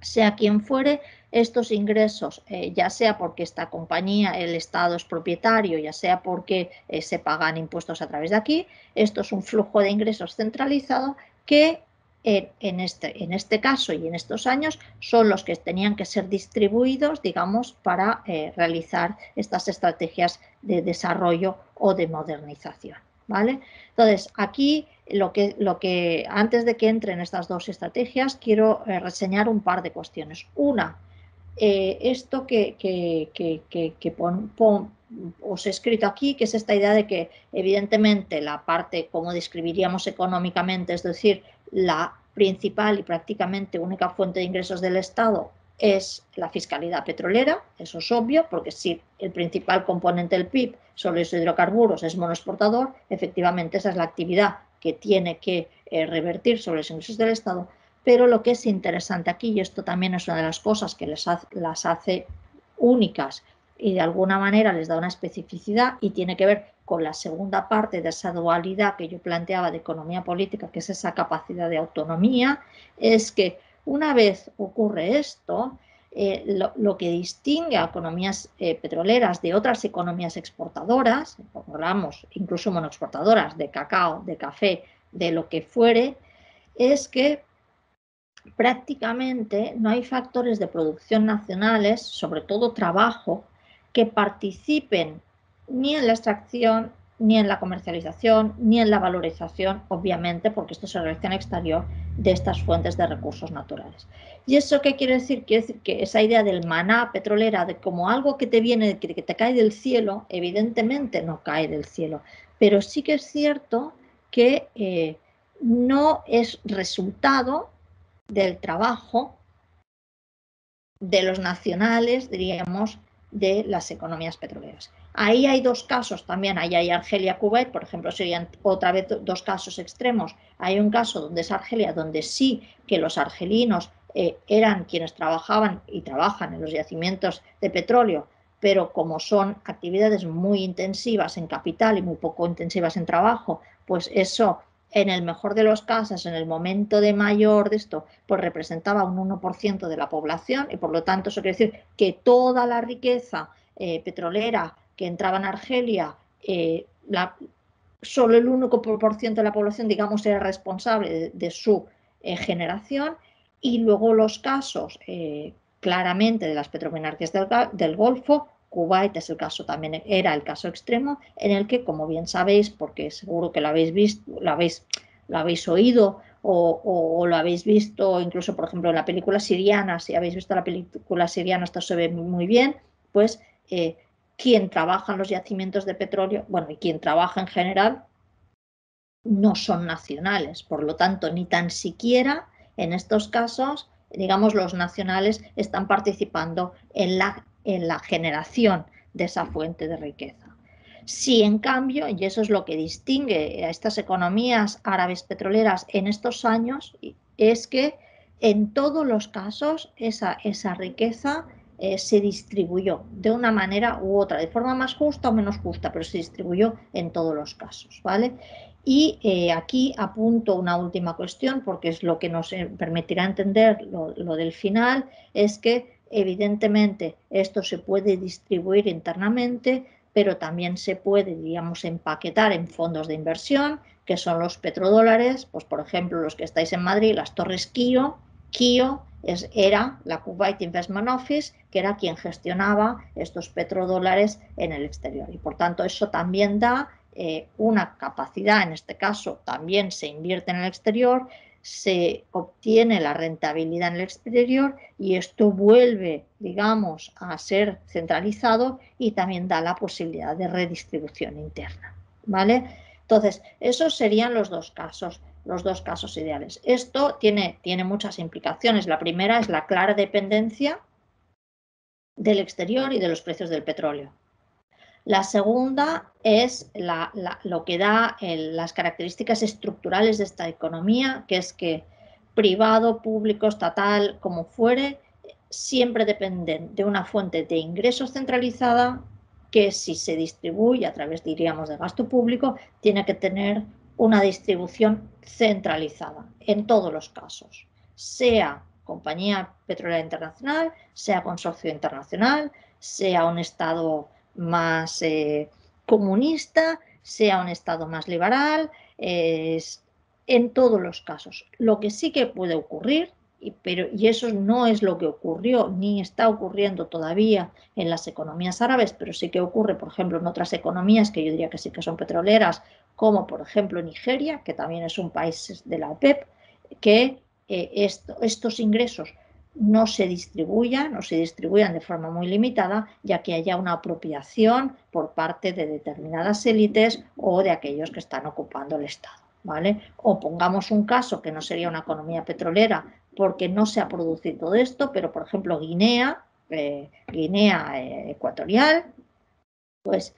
Sea quien fuere, estos ingresos, ya sea porque esta compañía, el Estado es propietario, ya sea porque se pagan impuestos a través de aquí, esto es un flujo de ingresos centralizado que en este caso y en estos años son los que tenían que ser distribuidos, digamos, para realizar estas estrategias de desarrollo o de modernización, ¿vale? Entonces, aquí lo que antes de que entren estas dos estrategias, quiero reseñar un par de cuestiones. Una, esto que os he escrito aquí, que es esta idea de que evidentemente la parte, como describiríamos económicamente, es decir, la principal y prácticamente única fuente de ingresos del Estado es la fiscalidad petrolera, eso es obvio, porque si el principal componente del PIB son los hidrocarburos, es monoexportador, efectivamente esa es la actividad que tiene que revertir sobre los ingresos del Estado. Pero lo que es interesante aquí, y esto también es una de las cosas que las hace únicas y de alguna manera les da una especificidad y tiene que ver con la segunda parte de esa dualidad que yo planteaba de economía política, que es esa capacidad de autonomía, es que una vez ocurre esto, lo que distingue a economías petroleras de otras economías exportadoras, hablamos incluso monoexportadoras de cacao, de café, de lo que fuere, es que prácticamente no hay factores de producción nacionales, sobre todo trabajo, que participen ni en la extracción, ni en la comercialización, ni en la valorización, obviamente, porque esto se realiza en exterior, de estas fuentes de recursos naturales. ¿Y eso qué quiere decir? Quiere decir que esa idea del maná petrolera, de como algo que te viene, que te cae del cielo, evidentemente no cae del cielo, pero sí que es cierto que no es resultado del trabajo de los nacionales, diríamos, de las economías petroleras. Ahí hay dos casos también, ahí hay Argelia, Kuwait, por ejemplo, serían otra vez dos casos extremos. Hay un caso donde es Argelia, donde sí que los argelinos eran quienes trabajaban y trabajan en los yacimientos de petróleo, pero como son actividades muy intensivas en capital y muy poco intensivas en trabajo, pues eso en el mejor de los casos, en el momento de mayor de esto, pues representaba un 1% de la población y por lo tanto eso quiere decir que toda la riqueza petrolera que entraba en Argelia, solo el 1% de la población, digamos, era responsable de su generación y luego los casos claramente de las petromonarquías del Golfo. Kuwait es el caso también, era el caso extremo en el que, como bien sabéis, porque seguro que lo habéis visto, lo habéis oído o lo habéis visto incluso, por ejemplo, en la película siriana, si habéis visto la película siriana, esto se ve muy bien, pues quien trabaja en los yacimientos de petróleo, bueno, y quien trabaja en general, no son nacionales, por lo tanto, ni tan siquiera en estos casos, digamos, los nacionales están participando en la generación de esa fuente de riqueza. Sí, en cambio, y eso es lo que distingue a estas economías árabes petroleras en estos años, es que en todos los casos esa riqueza se distribuyó de una manera u otra, de forma más justa o menos justa, pero se distribuyó en todos los casos, ¿vale? Y aquí apunto una última cuestión, porque es lo que nos permitirá entender lo del final, es que evidentemente esto se puede distribuir internamente, pero también se puede, digamos, empaquetar en fondos de inversión, que son los petrodólares, pues por ejemplo los que estáis en Madrid, las torres Kio era la Kuwait Investment Office, que era quien gestionaba estos petrodólares en el exterior. Y por tanto eso también da una capacidad, en este caso también se invierte en el exterior, se obtiene la rentabilidad en el exterior y esto vuelve, digamos, a ser centralizado y también da la posibilidad de redistribución interna, ¿vale? Entonces, esos serían los dos casos ideales. Esto tiene muchas implicaciones. La primera es la clara dependencia del exterior y de los precios del petróleo. La segunda es lo que da las características estructurales de esta economía, que es que privado, público, estatal, como fuere, siempre dependen de una fuente de ingresos centralizada que si se distribuye a través, diríamos, de gasto público, tiene que tener una distribución centralizada en todos los casos, sea compañía petrolera internacional, sea consorcio internacional, sea un Estado más comunista, sea un Estado más liberal, en todos los casos. Lo que sí que puede ocurrir, y eso no es lo que ocurrió ni está ocurriendo todavía en las economías árabes, pero sí que ocurre, por ejemplo, en otras economías que yo diría que sí que son petroleras, como por ejemplo Nigeria, que también es un país de la OPEP, que estos ingresos no se distribuyan o se distribuyan de forma muy limitada, ya que haya una apropiación por parte de determinadas élites o de aquellos que están ocupando el Estado, ¿vale? O pongamos un caso que no sería una economía petrolera porque no se ha producido todo esto, pero por ejemplo Guinea Ecuatorial, pues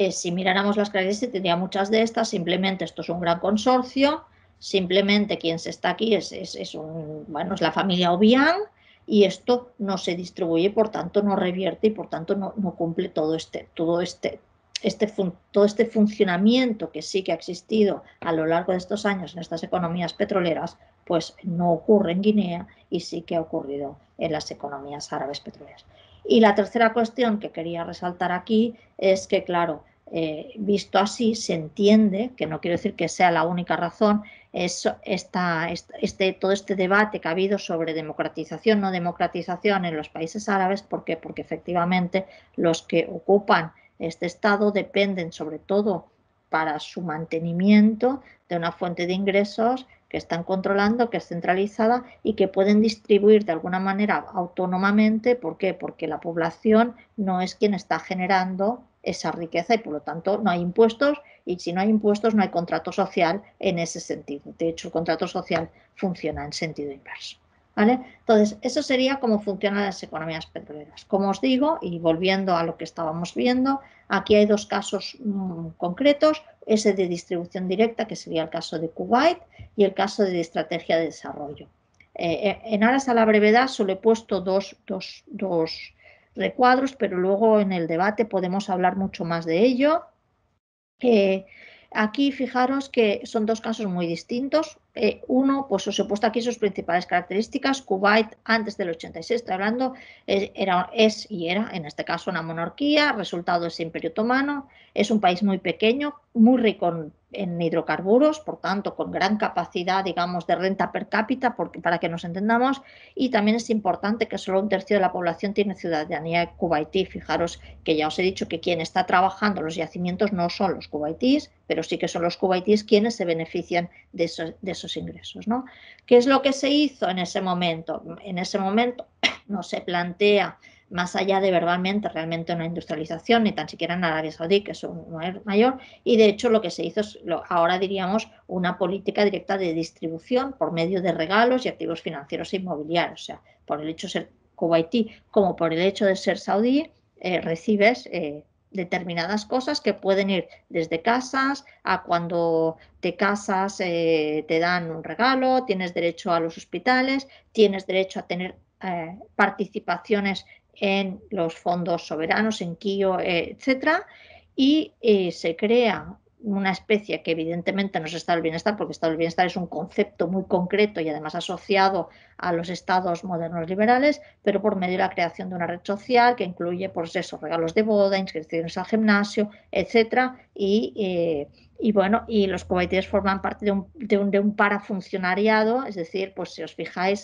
si miráramos las características tendría muchas de estas, simplemente esto es un gran consorcio, simplemente quien se está aquí es la familia Obiang, y esto no se distribuye, por tanto no revierte y por tanto no cumple todo este funcionamiento que sí que ha existido a lo largo de estos años en estas economías petroleras, pues no ocurre en Guinea y sí que ha ocurrido en las economías árabes petroleras. Y la tercera cuestión que quería resaltar aquí es que, claro, visto así, se entiende, que no quiero decir que sea la única razón, todo este debate que ha habido sobre democratización, no democratización en los países árabes. ¿Por qué? Porque efectivamente los que ocupan este estado dependen sobre todo para su mantenimiento de una fuente de ingresos que están controlando, que es centralizada y que pueden distribuir de alguna manera autónomamente. ¿Por qué? Porque la población no es quien está generando esa riqueza y por lo tanto no hay impuestos, y si no hay impuestos no hay contrato social en ese sentido. De hecho, el contrato social funciona en sentido inverso, ¿vale? Entonces, eso sería cómo funcionan las economías petroleras. Como os digo, y volviendo a lo que estábamos viendo, aquí hay dos casos concretos, ese de distribución directa, que sería el caso de Kuwait, y el caso de estrategia de desarrollo. En aras a la brevedad solo he puesto dos recuadros, pero luego en el debate podemos hablar mucho más de ello. Aquí fijaros que son dos casos muy distintos. Uno, pues os he puesto aquí sus principales características. Kuwait antes del 86, estoy hablando, era en este caso una monarquía, resultado de ese imperio otomano. Es un país muy pequeño, muy rico en hidrocarburos, por tanto con gran capacidad, digamos, de renta per cápita, para que nos entendamos, y también es importante que solo un tercio de la población tiene ciudadanía kuwaití. Fijaros que ya os he dicho que quien está trabajando los yacimientos no son los kuwaitíes, pero sí que son los kuwaitíes quienes se benefician de esos ingresos, ¿no? ¿Qué es lo que se hizo en ese momento? En ese momento no se plantea, más allá de verbalmente, realmente una industrialización, ni tan siquiera en Arabia Saudí, que es un mayor, y de hecho lo que se hizo es, ahora diríamos, una política directa de distribución por medio de regalos y activos financieros e inmobiliarios. O sea, por el hecho de ser kuwaití como por el hecho de ser saudí, recibes determinadas cosas que pueden ir desde casas a cuando te casas te dan un regalo, tienes derecho a los hospitales, tienes derecho a tener participaciones en los fondos soberanos, en KIO, etcétera, y se crea una especie que evidentemente no es estado del bienestar, porque estado del bienestar es un concepto muy concreto y además asociado a los estados modernos liberales, pero por medio de la creación de una red social que incluye, pues eso, regalos de boda, inscripciones al gimnasio, etcétera, y bueno, y los cubaitíes forman parte de un parafuncionariado, es decir, pues si os fijáis,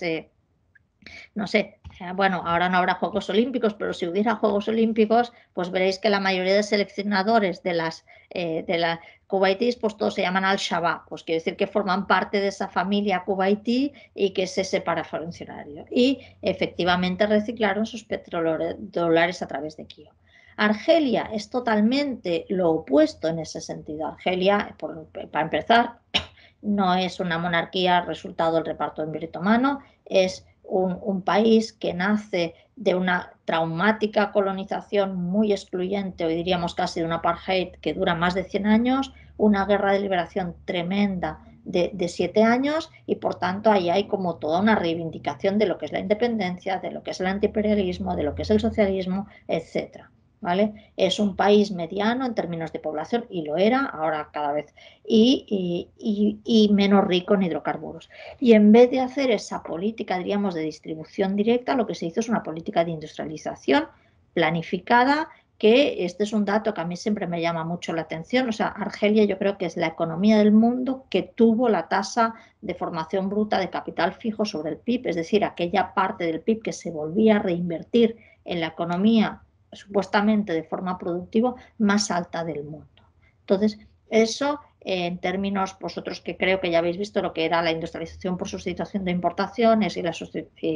no sé, bueno, ahora no habrá Juegos Olímpicos, pero si hubiera Juegos Olímpicos, pues veréis que la mayoría de seleccionadores de la cubaitíes, pues todos se llaman Al-Shabaab, pues quiere decir que forman parte de esa familia cubaití y que es ese parafuncionario. Y efectivamente reciclaron sus petrodólares a través de KIO. Argelia es totalmente lo opuesto en ese sentido. Argelia, para empezar, no es una monarquía resultado del reparto de Imperio Otomano, es un país que nace de una traumática colonización muy excluyente, hoy diríamos casi de un apartheid que dura más de 100 años, una guerra de liberación tremenda de 7 años y por tanto ahí hay como toda una reivindicación de lo que es la independencia, de lo que es el antiimperialismo, de lo que es el socialismo, etcétera. ¿Vale? Es un país mediano en términos de población y lo era, ahora cada vez, y menos rico en hidrocarburos. Y en vez de hacer esa política, diríamos, de distribución directa, lo que se hizo es una política de industrialización planificada, que este es un dato que a mí siempre me llama mucho la atención. O sea, Argelia yo creo que es la economía del mundo que tuvo la tasa de formación bruta de capital fijo sobre el PIB, es decir, aquella parte del PIB que se volvía a reinvertir en la economía supuestamente de forma productiva más alta del mundo. Entonces, eso en términos, vosotros que creo que ya habéis visto lo que era la industrialización por sustitución de importaciones y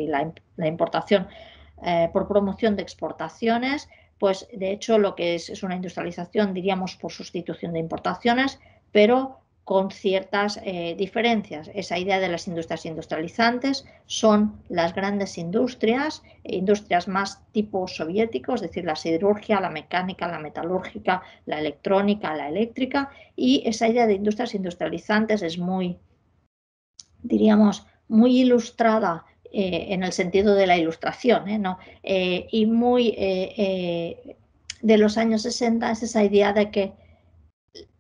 la importación por promoción de exportaciones, pues de hecho lo que es una industrialización, diríamos, por sustitución de importaciones, pero con ciertas diferencias. Esa idea de las industrias industrializantes son las grandes industrias, industrias más tipo soviético, es decir, la siderurgia, la mecánica, la metalúrgica, la electrónica, la eléctrica, y esa idea de industrias industrializantes es muy, diríamos, muy ilustrada en el sentido de la ilustración, ¿no? Y muy de los años 60 es esa idea de que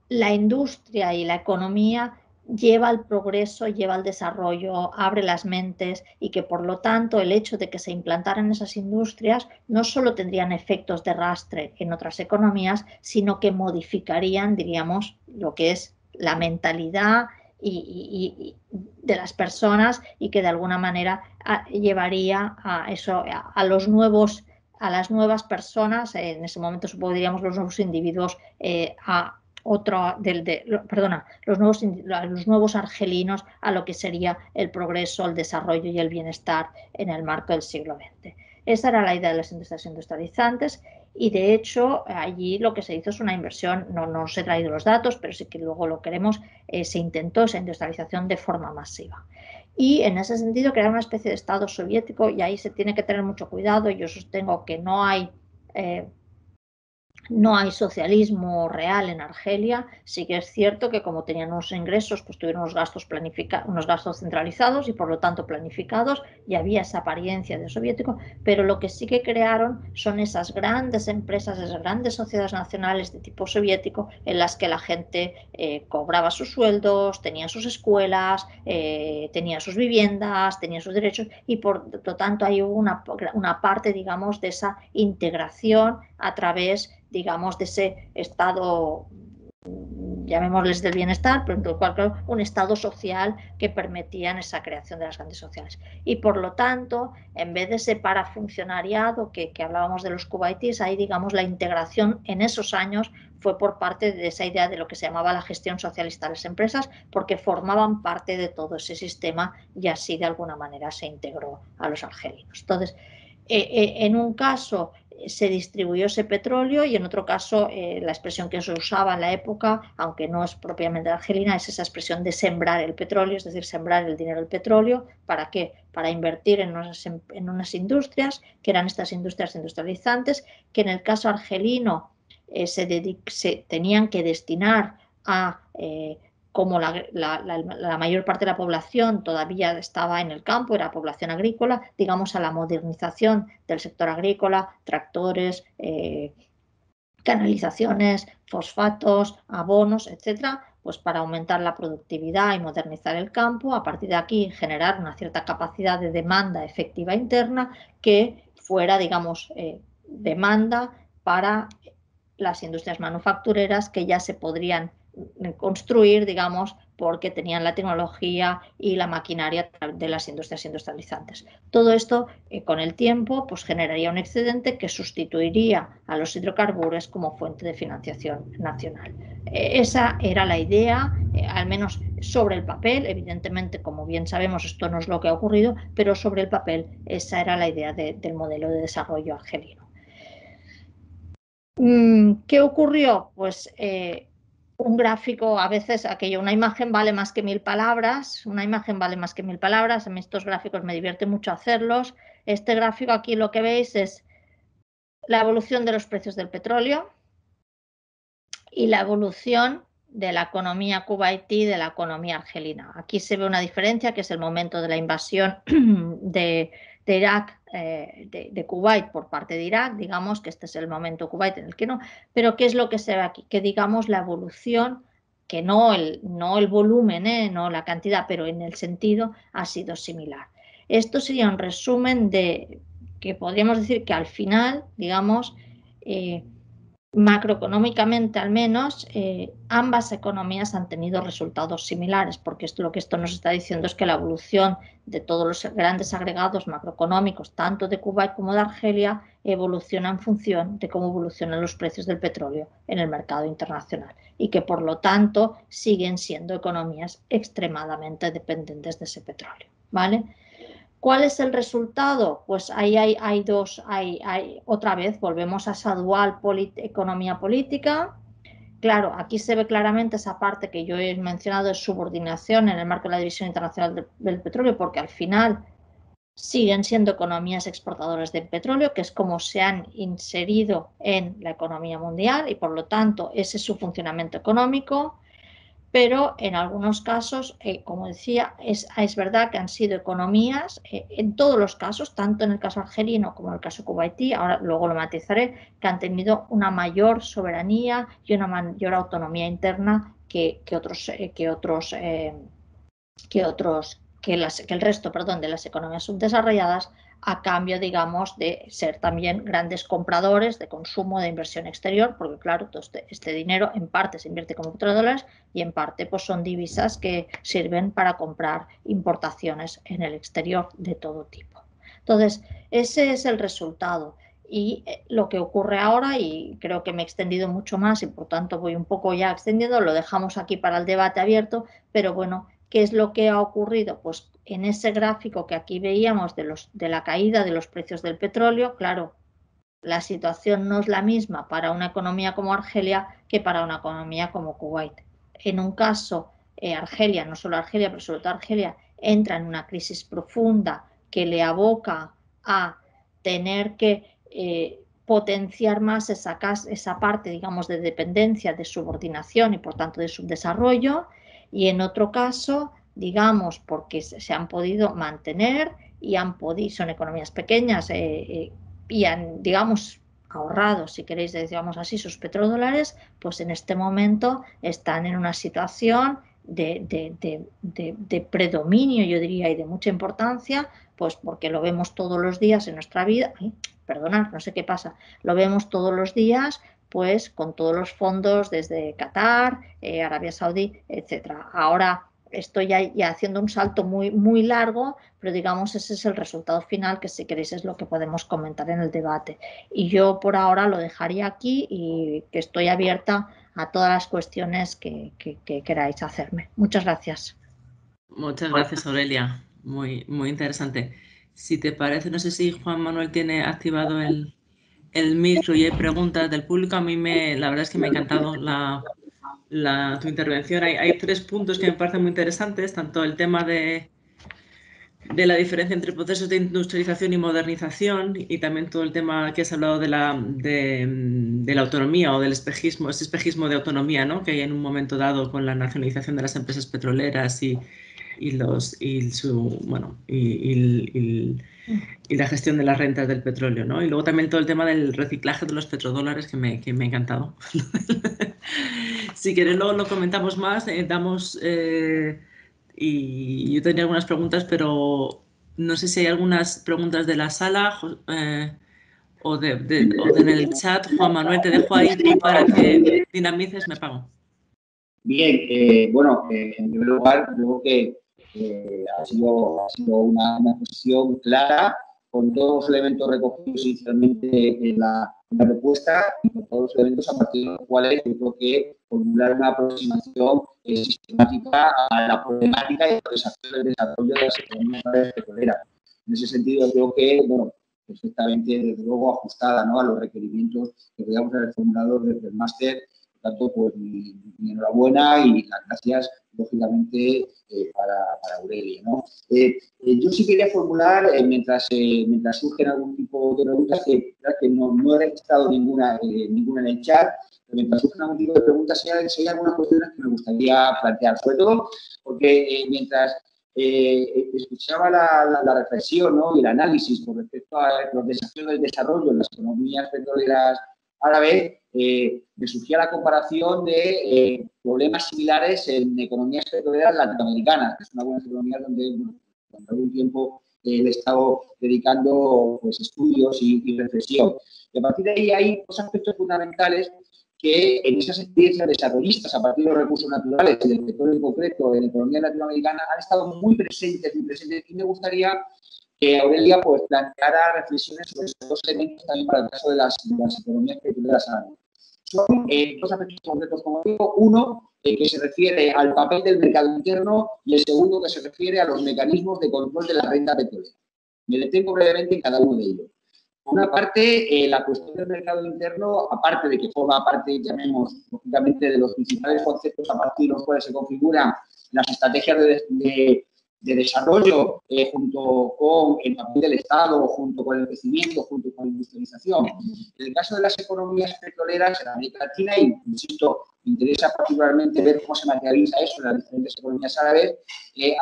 la industria y la economía lleva al progreso, lleva al desarrollo, abre las mentes y que por lo tanto el hecho de que se implantaran esas industrias no solo tendrían efectos de rastre en otras economías, sino que modificarían, diríamos, lo que es la mentalidad y de las personas y que de alguna manera llevaría a eso, a los nuevos, a las nuevas personas, en ese momento supongo diríamos los nuevos individuos, los nuevos argelinos a lo que sería el progreso, el desarrollo y el bienestar en el marco del siglo XX. Esa era la idea de las industrias industrializantes y de hecho allí lo que se hizo es una inversión, no os he traído los datos, pero sí que luego lo queremos, se intentó esa industrialización de forma masiva. Y en ese sentido crear una especie de Estado soviético, y ahí se tiene que tener mucho cuidado. Yo sostengo que no hay socialismo real en Argelia. Sí que es cierto que como tenían unos ingresos, pues tuvieron unos gastos centralizados y por lo tanto planificados y había esa apariencia de soviético, pero lo que sí que crearon son esas grandes empresas, esas grandes sociedades nacionales de tipo soviético en las que la gente cobraba sus sueldos, tenía sus escuelas, tenía sus viviendas, tenía sus derechos y por lo tanto hay una parte, digamos, de esa integración a través, digamos, de ese estado, llamémosles del bienestar, pero en cualquier un estado social que permitían esa creación de las grandes sociales. Y por lo tanto, en vez de ese parafuncionariado que hablábamos de los cubaitíes, ahí, digamos, la integración en esos años fue por parte de esa idea de lo que se llamaba la gestión socialista de las empresas, porque formaban parte de todo ese sistema y así de alguna manera se integró a los argelinos. Entonces, en un caso se distribuyó ese petróleo y en otro caso la expresión que se usaba en la época, aunque no es propiamente argelina, es esa expresión de sembrar el petróleo, es decir, sembrar el dinero del petróleo. ¿Para qué? Para invertir en unas industrias, que eran estas industrias industrializantes, que en el caso argelino se tenían que destinar a como la mayor parte de la población todavía estaba en el campo, era población agrícola, digamos, a la modernización del sector agrícola, tractores, canalizaciones, fosfatos, abonos, etcétera, pues para aumentar la productividad y modernizar el campo, a partir de aquí generar una cierta capacidad de demanda efectiva interna que fuera, digamos, demanda para las industrias manufactureras que ya se podrían construir, digamos, porque tenían la tecnología y la maquinaria de las industrias industrializantes. Todo esto, con el tiempo, pues generaría un excedente que sustituiría a los hidrocarburos como fuente de financiación nacional. Esa era la idea, al menos sobre el papel. Evidentemente, como bien sabemos, esto no es lo que ha ocurrido, pero sobre el papel esa era la idea del modelo de desarrollo argelino. ¿Qué ocurrió? Pues un gráfico, a veces aquello, una imagen vale más que 1000 palabras, una imagen vale más que 1000 palabras, a mí estos gráficos me divierte mucho hacerlos. Este gráfico aquí lo que veis es la evolución de los precios del petróleo y la evolución de la economía kuwaití y de la economía argelina. Aquí se ve una diferencia, que es el momento de la invasión de Irak, de Kuwait por parte de Irak, digamos que este es el momento Kuwait en el que no, pero ¿qué es lo que se ve aquí? Que digamos la evolución, que no el volumen, no la cantidad, pero en el sentido ha sido similar. Esto sería un resumen de que podríamos decir que al final, digamos, macroeconómicamente al menos, ambas economías han tenido resultados similares, porque lo que esto nos está diciendo es que la evolución de todos los grandes agregados macroeconómicos, tanto de Kuwait como de Argelia, evoluciona en función de cómo evolucionan los precios del petróleo en el mercado internacional y que por lo tanto siguen siendo economías extremadamente dependientes de ese petróleo, ¿vale? ¿Cuál es el resultado? Pues ahí hay dos, otra vez volvemos a esa dual economía política. Claro, aquí se ve claramente esa parte que yo he mencionado de subordinación en el marco de la División Internacional del Petróleo, porque al final siguen siendo economías exportadoras de petróleo, que es como se han inserido en la economía mundial y por lo tanto ese es su funcionamiento económico. Pero en algunos casos, como decía, es verdad que han sido economías, en todos los casos, tanto en el caso argelino como en el caso kuwaití, ahora luego lo matizaré, que han tenido una mayor soberanía y una mayor autonomía interna que el resto, perdón, de las economías subdesarrolladas, a cambio, digamos, de ser también grandes compradores de consumo, de inversión exterior, porque claro, todo este dinero en parte se invierte como petrodólares y en parte pues son divisas que sirven para comprar importaciones en el exterior de todo tipo. Entonces, ese es el resultado. Y lo que ocurre ahora, y creo que me he extendido mucho más y por tanto voy un poco ya extendiendo, lo dejamos aquí para el debate abierto, pero bueno, ¿qué es lo que ha ocurrido? Pues en ese gráfico que aquí veíamos de la caída de los precios del petróleo, claro, la situación no es la misma para una economía como Argelia que para una economía como Kuwait. En un caso, Argelia, no solo Argelia, pero sobre todo Argelia, entra en una crisis profunda que le aboca a tener que potenciar más esa parte, digamos, de dependencia, de subordinación y por tanto de subdesarrollo, y en otro caso, digamos, porque se han podido mantener y son economías pequeñas y han, digamos, ahorrado, si queréis, digamos así, sus petrodólares, pues en este momento están en una situación de predominio, yo diría, y de mucha importancia, pues porque lo vemos todos los días en nuestra vida. Ay, perdonad, no sé qué pasa, lo vemos todos los días, pues con todos los fondos desde Qatar, Arabia Saudí, etcétera. Ahora estoy ya haciendo un salto muy largo, pero digamos ese es el resultado final, que si queréis es lo que podemos comentar en el debate. Y yo por ahora lo dejaría aquí y que estoy abierta a todas las cuestiones que queráis hacerme. Muchas gracias. Muchas gracias, Aurelia. Muy interesante. Si te parece, no sé si Juan Manuel tiene activado el micro y hay preguntas del público. A mí la verdad es que me ha encantado tu intervención. Hay 3 puntos que me parecen muy interesantes, tanto el tema de de la diferencia entre procesos de industrialización y modernización, y también todo el tema que has hablado de la autonomía o del espejismo, ese espejismo de autonomía, ¿no?, que hay en un momento dado con la nacionalización de las empresas petroleras y la gestión de las rentas del petróleo, ¿no? Y luego también todo el tema del reciclaje de los petrodólares que me ha encantado. Si quieres luego lo comentamos más, y yo tendría algunas preguntas, pero no sé si hay algunas preguntas de la sala o en el chat. Juan Manuel, te dejo ahí tú para que dinamices, me pago. Bien, bueno, en primer lugar, creo que ha sido una exposición clara, con todos los elementos recogidos inicialmente en la propuesta y con todos los elementos a partir de los cuales yo creo que formular una aproximación sistemática a la problemática y los desafíos del desarrollo de las economías petroleras. En ese sentido, creo que, bueno, perfectamente, desde luego, ajustada, ¿no?, a los requerimientos que podíamos haber formulado desde el máster. Por tanto, pues mi enhorabuena y las gracias, lógicamente, para Aurelia, ¿no? Yo sí quería formular, mientras surgen algún tipo de preguntas, que no he registrado ninguna en el chat, pero mientras surgen algún tipo de preguntas, si hay algunas cuestiones que me gustaría plantear, sobre todo porque mientras escuchaba la reflexión, ¿no?, y el análisis con respecto a los desafíos del desarrollo en las economías petroleras árabes, me surgía la comparación de problemas similares en economías petroleras latinoamericanas, que es una buena economía donde durante algún tiempo he estado dedicando, pues, estudios y reflexión. Y a partir de ahí hay dos aspectos fundamentales que en esas experiencias desarrollistas a partir de los recursos naturales y del petróleo en concreto en la economía latinoamericana han estado muy presentes, y me gustaría que Aurelia, pues, planteara reflexiones sobre estos dos elementos también para el caso de las economías petroleras árabes. Son dos aspectos concretos, como digo. Uno, que se refiere al papel del mercado interno, y el segundo, que se refiere a los mecanismos de control de la renta petrolera. Me detengo brevemente en cada uno de ellos. Por una parte, la cuestión del mercado interno, aparte de que forma parte, llamemos, lógicamente, de los principales conceptos a partir de los cuales se configuran las estrategias de desarrollo, junto con el papel del Estado, junto con el crecimiento, junto con la industrialización. En el caso de las economías petroleras en América Latina, y insisto, me interesa particularmente ver cómo se materializa eso en las diferentes economías árabes,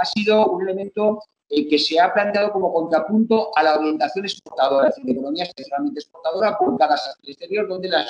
ha sido un elemento que se ha planteado como contrapunto a la orientación exportadora, es decir, economía especialmente exportadora volcadas hacia el exterior, donde la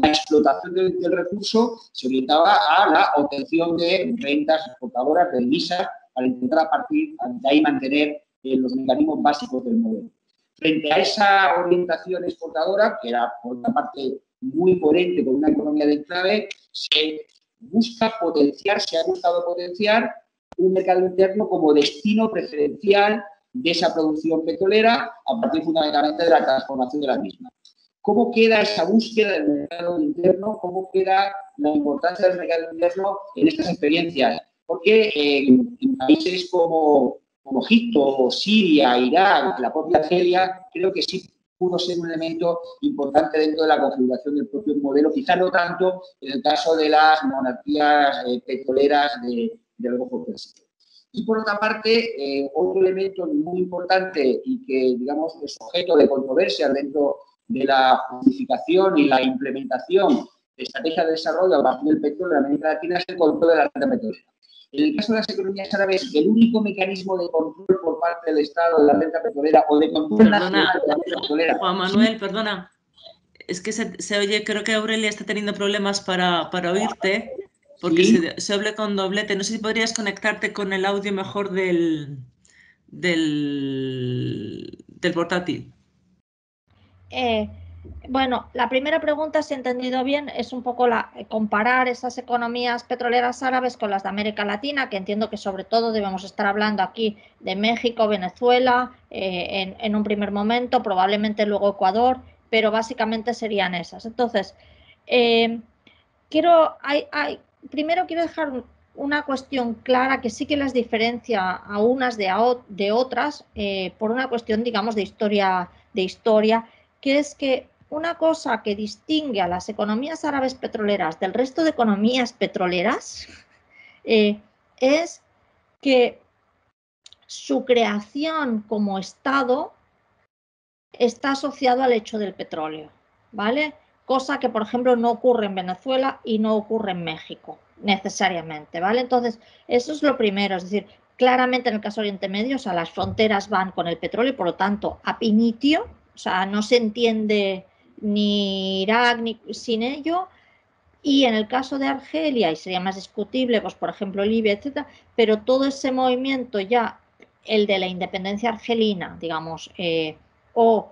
explotación del recurso se orientaba a la obtención de rentas exportadoras, de divisas, para intentar a partir de ahí mantener los mecanismos básicos del modelo. Frente a esa orientación exportadora, que era por una parte muy coherente con una economía de enclave, se ha buscado potenciar un mercado interno como destino preferencial de esa producción petrolera a partir fundamentalmente de la transformación de la misma. ¿Cómo queda esa búsqueda del mercado interno? ¿Cómo queda la importancia del mercado interno en estas experiencias? Porque en países como Egipto, Siria, Irak, la propia Argelia, creo que sí pudo ser un elemento importante dentro de la configuración del propio modelo, quizá no tanto en el caso de las monarquías petroleras del Golfo Pérsico. Y por otra parte, otro elemento muy importante y que, digamos, es objeto de controversia dentro de la justificación y la implementación de estrategias de desarrollo a partir del petróleo en América Latina es el control de la renta petrolera. En el caso de las economías árabes, el único mecanismo de control por parte del Estado de la renta petrolera o de control nacional de la renta petrolera. Juan Manuel, perdona, es que se oye, creo que Aurelia está teniendo problemas para oírte, porque ¿sí? se oye con doblete. No sé si podrías conectarte con el audio mejor del portátil. Bueno, la primera pregunta, si he entendido bien, es un poco comparar esas economías petroleras árabes con las de América Latina, que entiendo que sobre todo debemos estar hablando aquí de México, Venezuela, en un primer momento, probablemente luego Ecuador, pero básicamente serían esas. Entonces, primero quiero dejar una cuestión clara que sí que las diferencia a unas de otras, por una cuestión, digamos, de historia, que es que una cosa que distingue a las economías árabes petroleras del resto de economías petroleras es que su creación como Estado está asociado al hecho del petróleo, ¿vale? Cosa que, por ejemplo, no ocurre en Venezuela y no ocurre en México, necesariamente, ¿vale? Entonces, eso es lo primero, es decir, claramente en el caso de Oriente Medio, o sea, las fronteras van con el petróleo y, por lo tanto, ab initio, o sea, no se entiende ni Irak ni sin ello. Y en el caso de Argelia, y sería más discutible, pues por ejemplo Libia, etcétera, pero todo ese movimiento ya, el de la independencia argelina, digamos, o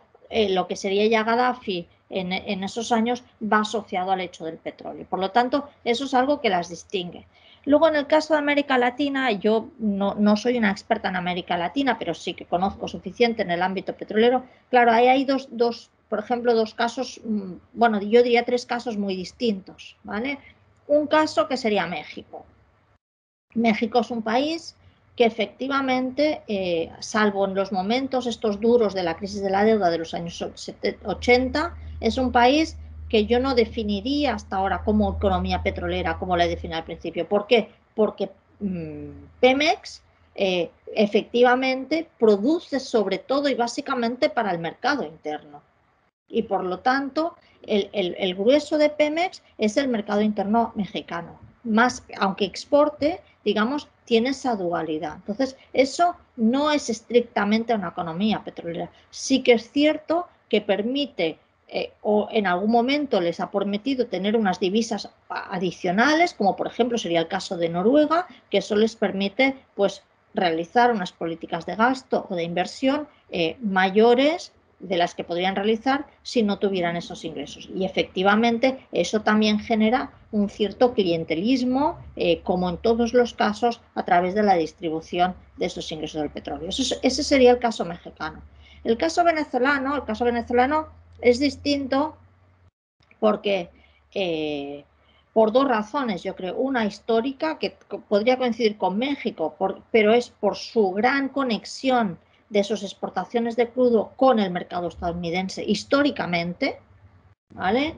lo que sería ya Gaddafi en esos años, va asociado al hecho del petróleo. Por lo tanto, eso es algo que las distingue. Luego, en el caso de América Latina, yo no soy una experta en América Latina, pero sí que conozco suficiente en el ámbito petrolero. Claro, ahí hay por ejemplo, dos casos, bueno, yo diría tres casos muy distintos, ¿vale? Un caso que sería México. México es un país que efectivamente, salvo en los momentos estos duros de la crisis de la deuda de los años 80, es un país que yo no definiría hasta ahora como economía petrolera, como la definí al principio. ¿Por qué? Porque Pemex efectivamente produce sobre todo y básicamente para el mercado interno. Y por lo tanto, el grueso de Pemex es el mercado interno mexicano. Más, aunque exporte, digamos, tiene esa dualidad. Entonces, eso no es estrictamente una economía petrolera. Sí que es cierto que permite, o en algún momento les ha permitido tener unas divisas adicionales, como por ejemplo sería el caso de Noruega, que eso les permite, pues, realizar unas políticas de gasto o de inversión mayores de las que podrían realizar si no tuvieran esos ingresos. Y efectivamente eso también genera un cierto clientelismo, como en todos los casos, a través de la distribución de esos ingresos del petróleo. Ese sería el caso mexicano. El caso venezolano es distinto porque por dos razones, yo creo. Una histórica, que podría coincidir con México, pero es por su gran conexión de sus exportaciones de crudo con el mercado estadounidense históricamente, ¿vale?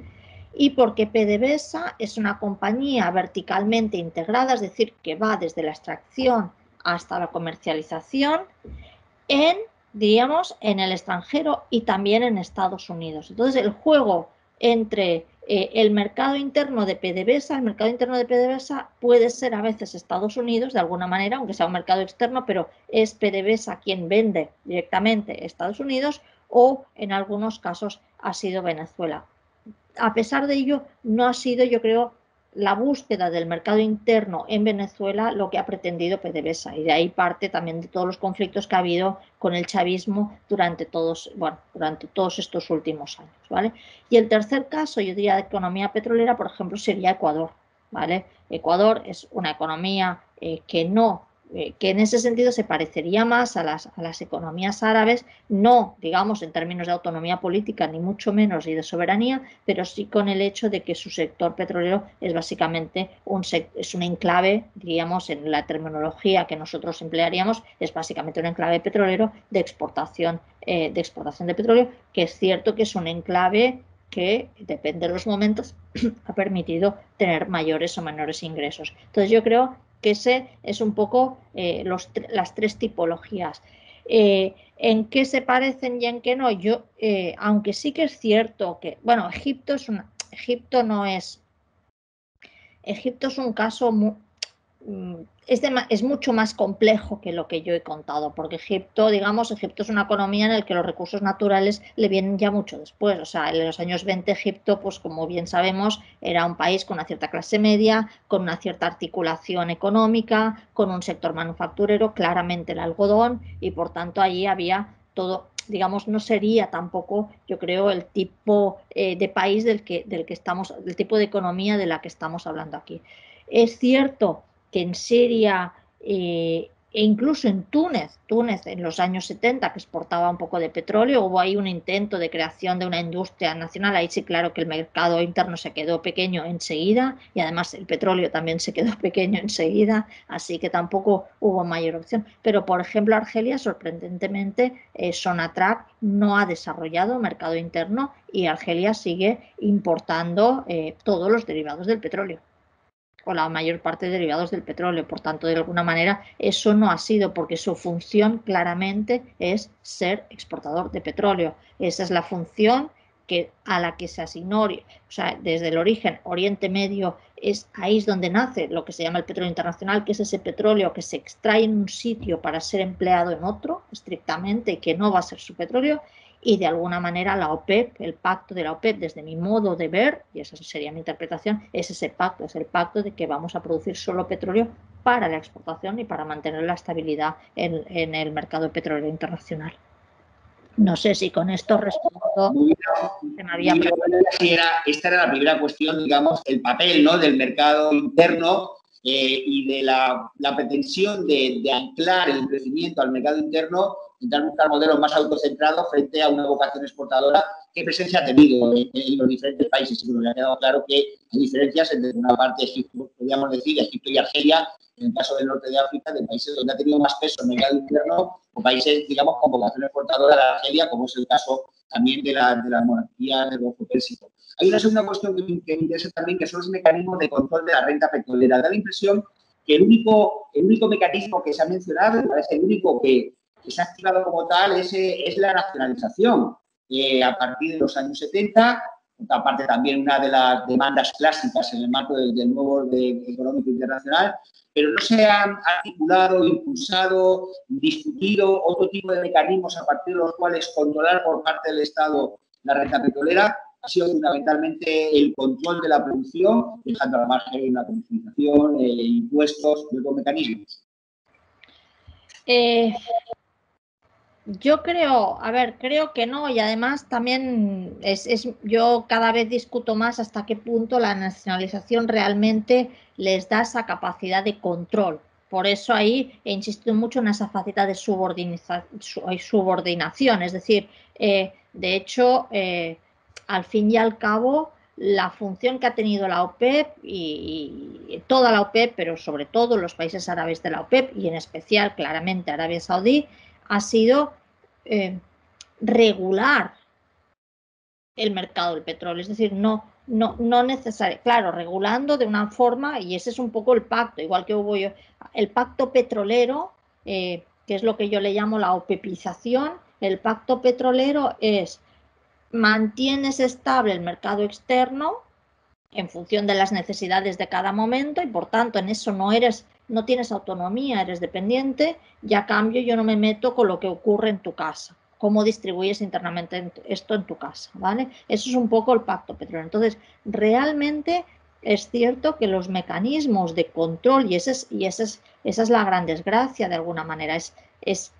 Y porque PDVSA es una compañía verticalmente integrada, es decir, que va desde la extracción hasta la comercialización diríamos, en el extranjero y también en Estados Unidos. Entonces, el juego entre el mercado interno de PDVSA puede ser a veces Estados Unidos, de alguna manera, aunque sea un mercado externo, pero es PDVSA quien vende directamente Estados Unidos, o en algunos casos ha sido Venezuela. A pesar de ello, no ha sido, yo creo, la búsqueda del mercado interno en Venezuela lo que ha pretendido PDVSA, y de ahí parte también de todos los conflictos que ha habido con el chavismo durante todos estos últimos años, ¿vale? Y el tercer caso, yo diría, de economía petrolera, por ejemplo, sería Ecuador, ¿vale? Ecuador es una economía que en ese sentido se parecería más a las economías árabes, no, digamos, en términos de autonomía política, ni mucho menos, y de soberanía, pero sí con el hecho de que su sector petrolero es básicamente un enclave, diríamos, en la terminología que nosotros emplearíamos, es básicamente un enclave petrolero de exportación de petróleo, que es cierto que es un enclave que, depende de los momentos, ha permitido tener mayores o menores ingresos. Entonces, yo creo que ese es un poco las tres tipologías. ¿En qué se parecen y en qué no? Aunque sí que es cierto que, bueno, Egipto es un caso es mucho más complejo que lo que yo he contado, porque Egipto es una economía en la que los recursos naturales le vienen ya mucho después. O sea, en los años 20 Egipto, pues como bien sabemos, era un país con una cierta clase media, con una cierta articulación económica, con un sector manufacturero, claramente el algodón, y por tanto allí había todo, digamos, no sería tampoco, yo creo, el tipo de país del tipo de economía de la que estamos hablando aquí. Es cierto que en Siria e incluso en Túnez en los años 70, que exportaba un poco de petróleo, hubo ahí un intento de creación de una industria nacional. Ahí sí, claro que el mercado interno se quedó pequeño enseguida, y además el petróleo también se quedó pequeño enseguida, así que tampoco hubo mayor opción. Pero, por ejemplo, Argelia, sorprendentemente, Sonatrach no ha desarrollado mercado interno, y Argelia sigue importando todos los derivados del petróleo. o la mayor parte de derivados del petróleo. Por tanto, de alguna manera, eso no ha sido, porque su función claramente es ser exportador de petróleo. Esa es la función a la que se asignó, o sea, desde el origen, Oriente Medio, ahí es donde nace lo que se llama el petróleo internacional, que es ese petróleo que se extrae en un sitio para ser empleado en otro, estrictamente, y que no va a ser su petróleo. Y de alguna manera la OPEP, el pacto de la OPEP, desde mi modo de ver, y esa sería mi interpretación, es ese pacto, es el pacto de que vamos a producir solo petróleo para la exportación y para mantener la estabilidad en el mercado petrolero internacional. No sé si con esto respondo. Esta era la primera cuestión, digamos, el papel, ¿no?, del mercado interno y de la pretensión de anclar el crecimiento al mercado interno, intentar buscar modelos más autocentrados frente a una vocación exportadora. ¿Qué presencia ha tenido en los diferentes países? Y nos ha quedado claro que hay diferencias entre una parte de Egipto, podríamos decir, Egipto y Argelia, en el caso del norte de África, de países donde ha tenido más peso el mercado interno, o países, digamos, con vocación exportadora de Argelia, como es el caso también de la monarquía del Golfo Pérsico. Hay una segunda cuestión que me interesa también, que son los mecanismos de control de la renta petrolera. Da la impresión que el único mecanismo que se ha mencionado, me parece el único que se ha activado como tal, es la nacionalización. A partir de los años 70, aparte también una de las demandas clásicas en el marco del nuevo orden económico internacional, pero no se han articulado, impulsado, discutido otro tipo de mecanismos a partir de los cuales controlar por parte del Estado la renta petrolera. Ha sido fundamentalmente el control de la producción, dejando al margen la comercialización, impuestos y otros mecanismos. Yo creo, creo que no, y además también yo cada vez discuto más hasta qué punto la nacionalización realmente les da esa capacidad de control. Por eso ahí he insistido mucho en esa faceta de subordinación, es decir, de hecho, al fin y al cabo, la función que ha tenido la OPEP y toda la OPEP, pero sobre todo los países árabes de la OPEP y en especial claramente Arabia Saudí, ha sido regular el mercado del petróleo, es decir, no necesario, claro, regulando de una forma, y ese es un poco el pacto, igual que hubo el pacto petrolero, que es lo que yo le llamo la opepización. El pacto petrolero es: mantienes estable el mercado externo en función de las necesidades de cada momento, y por tanto en eso no tienes autonomía, eres dependiente, y a cambio yo no me meto con lo que ocurre en tu casa, cómo distribuyes internamente esto en tu casa, ¿vale? Eso es un poco el pacto petrolero. Entonces, realmente es cierto que los mecanismos de control, y esa es la gran desgracia de alguna manera, es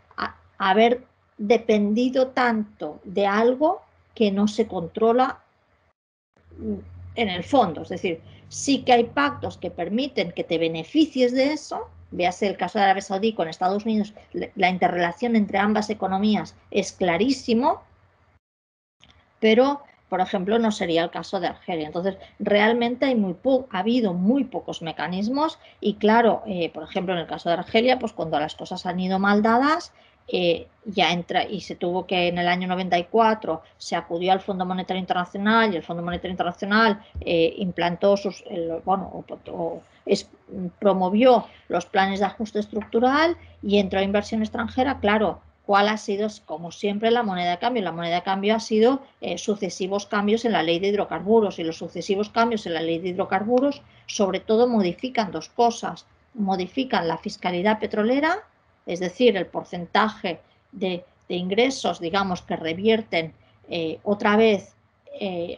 haber dependido tanto de algo que no se controla en el fondo. Es decir, sí que hay pactos que permiten que te beneficies de eso. Véase el caso de Arabia Saudí con Estados Unidos, la interrelación entre ambas economías es clarísimo, pero, por ejemplo, no sería el caso de Argelia. Entonces, realmente ha habido muy pocos mecanismos y, claro, por ejemplo, en el caso de Argelia, pues cuando las cosas han ido mal dadas, ya entra, y se tuvo que, en el año 94 se acudió al Fondo Monetario Internacional, y el Fondo Monetario Internacional implantó promovió los planes de ajuste estructural y entró inversión extranjera. Claro, ¿cuál ha sido? Como siempre, la moneda de cambio. La moneda de cambio ha sido sucesivos cambios en la ley de hidrocarburos, y los sucesivos cambios en la ley de hidrocarburos sobre todo modifican dos cosas: modifican la fiscalidad petrolera, es decir, el porcentaje de ingresos, digamos, que revierten otra vez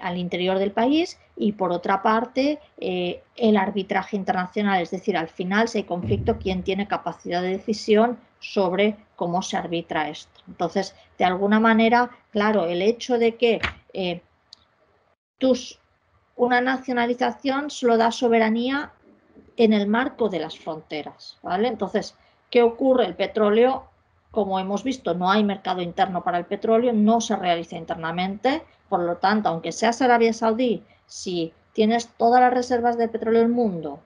al interior del país, y por otra parte el arbitraje internacional, es decir, al final, si hay conflicto, quién tiene capacidad de decisión sobre cómo se arbitra esto. Entonces, de alguna manera, claro, el hecho de que una nacionalización solo da soberanía en el marco de las fronteras, ¿vale? Entonces, ¿qué ocurre? El petróleo, como hemos visto, no hay mercado interno para el petróleo, no se realiza internamente. Por lo tanto, aunque seas Arabia Saudí, si tienes todas las reservas de petróleo del mundo,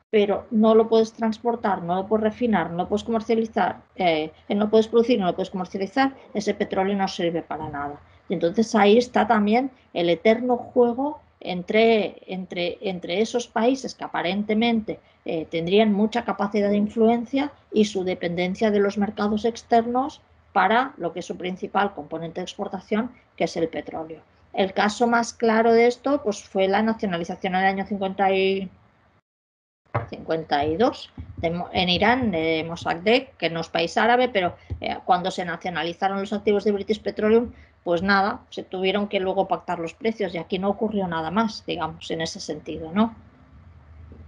pero no lo puedes transportar, no lo puedes refinar, no lo puedes comercializar, no puedes producir, no lo puedes comercializar, ese petróleo no sirve para nada. Y entonces ahí está también el eterno juego entre esos países que aparentemente tendrían mucha capacidad de influencia y su dependencia de los mercados externos para lo que es su principal componente de exportación, que es el petróleo. El caso más claro de esto pues, fue la nacionalización en el año 52 en Irán de Mossadegh, que no es país árabe, pero cuando se nacionalizaron los activos de British Petroleum, pues nada, se tuvieron que luego pactar los precios y aquí no ocurrió nada más, digamos, en ese sentido, ¿no?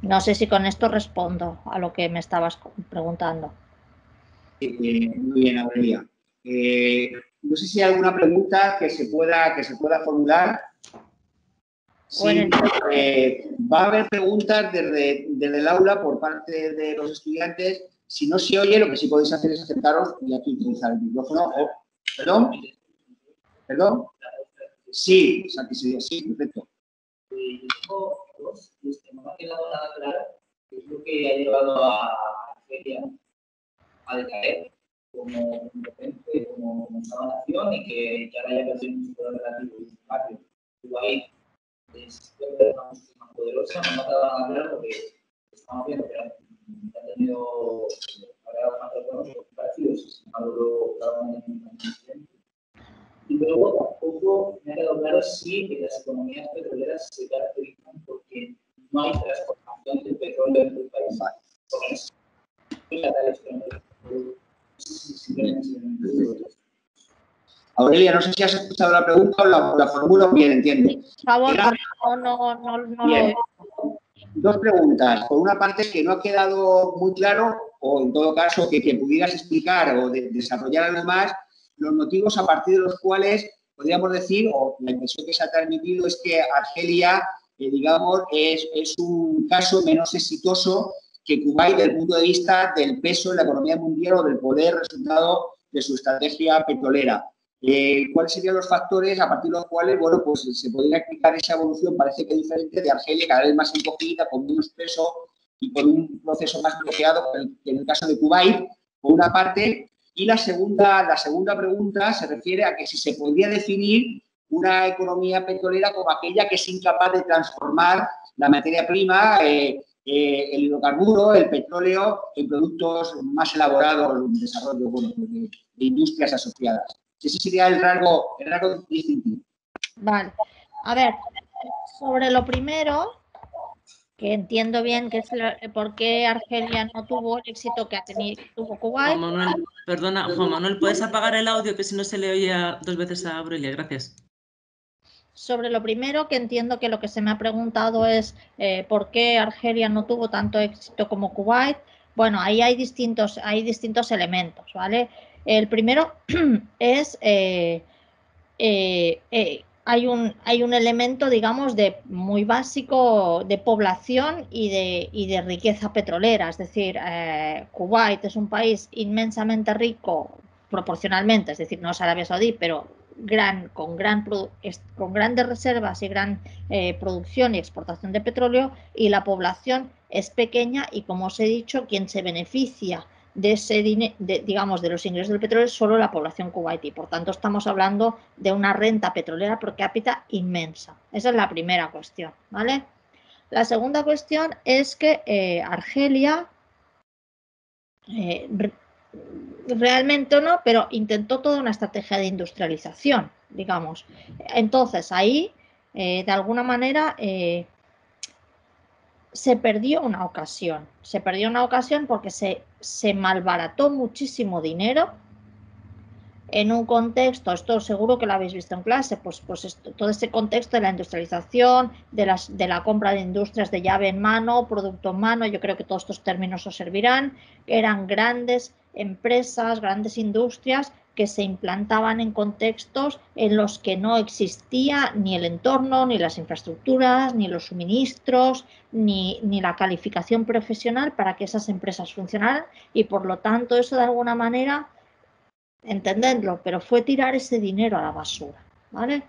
No sé si con esto respondo a lo que me estabas preguntando. Muy bien, Aurelia. No sé si hay alguna pregunta que se pueda formular. Sí, va a haber preguntas desde el aula por parte de los estudiantes. Si no se oye, lo que sí podéis hacer es acercaros y aquí utilizar el micrófono. ¿Perdón? ¿Perdón? Sí, sí, perfecto. No me ha quedado nada claro qué es lo que ha llevado a Argelia a decaer como una nación y que ya haya perdido un poder relativo y un patio. Kuwait es una música más poderosa, no me ha quedado nada claro porque estamos viendo que ha tenido más económicos parecidos, sin embargo, y luego tampoco me ha quedado claro si las economías petroleras se caracterizan porque no hay transportación de petróleo en el país. Aurelia, no sé si has escuchado la pregunta o la formulo bien, entiendo. Por favor, no bien. Dos preguntas. Por una parte, que no ha quedado muy claro, o en todo caso, que pudieras explicar o desarrollar algo más, los motivos a partir de los cuales podríamos decir, o la impresión que se ha transmitido es que Argelia, digamos, es un caso menos exitoso que Kuwait desde el punto de vista del peso en la economía mundial o del poder resultado de su estrategia petrolera. ¿Cuáles serían los factores a partir de los cuales, bueno, pues se podría explicar esa evolución, parece que diferente, de Argelia, cada vez más encogida, con menos peso y con un proceso más bloqueado que en el caso de Kuwait, por una parte? Y la segunda pregunta se refiere a que si se podría definir una economía petrolera como aquella que es incapaz de transformar la materia prima, el hidrocarburo, el petróleo, en productos más elaborados, en desarrollo de industrias asociadas. Ese sería el rasgo distintivo. Vale. A ver, sobre lo primero, que entiendo bien que es por qué Argelia no tuvo el éxito que tuvo Kuwait. Juan Manuel, perdona, Juan Manuel, ¿puedes apagar el audio que si no se le oye dos veces a Aurelia? Gracias. Sobre lo primero, que entiendo que lo que se me ha preguntado es por qué Argelia no tuvo tanto éxito como Kuwait. Bueno, ahí hay distintos elementos, ¿vale? El primero es hay un elemento, digamos, muy básico de población y de riqueza petrolera. Es decir, Kuwait es un país inmensamente rico proporcionalmente, es decir, no es Arabia Saudí, pero con grandes reservas y gran producción y exportación de petróleo, y la población es pequeña y, como os he dicho, quien se beneficia de ese digamos, de los ingresos del petróleo es solo la población kuwaití. Por tanto, estamos hablando de una renta petrolera per cápita inmensa. Esa es la primera cuestión, ¿vale? La segunda cuestión es que Argelia realmente no, pero intentó toda una estrategia de industrialización, digamos. Entonces, ahí, de alguna manera, se perdió una ocasión. Se perdió una ocasión porque se malbarató muchísimo dinero en un contexto, esto seguro que lo habéis visto en clase, pues todo este contexto de la industrialización, de la compra de industrias de llave en mano, producto en mano. Yo creo que todos estos términos os servirán, que eran grandes empresas, grandes industrias que se implantaban en contextos en los que no existía ni el entorno, ni las infraestructuras, ni los suministros, ni la calificación profesional para que esas empresas funcionaran, y por lo tanto eso de alguna manera, entendedlo, pero fue tirar ese dinero a la basura, ¿vale?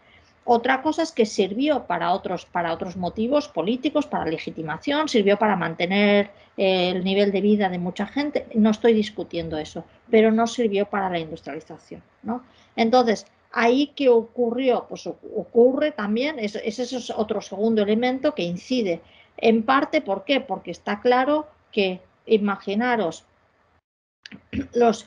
Otra cosa es que sirvió para otros motivos políticos, para legitimación, sirvió para mantener el nivel de vida de mucha gente, no estoy discutiendo eso, pero no sirvió para la industrialización, ¿no? Entonces, Ahí, ¿qué ocurrió? Pues ocurre también, ese es otro segundo elemento que incide. En parte, ¿por qué? Porque está claro que, imaginaros, los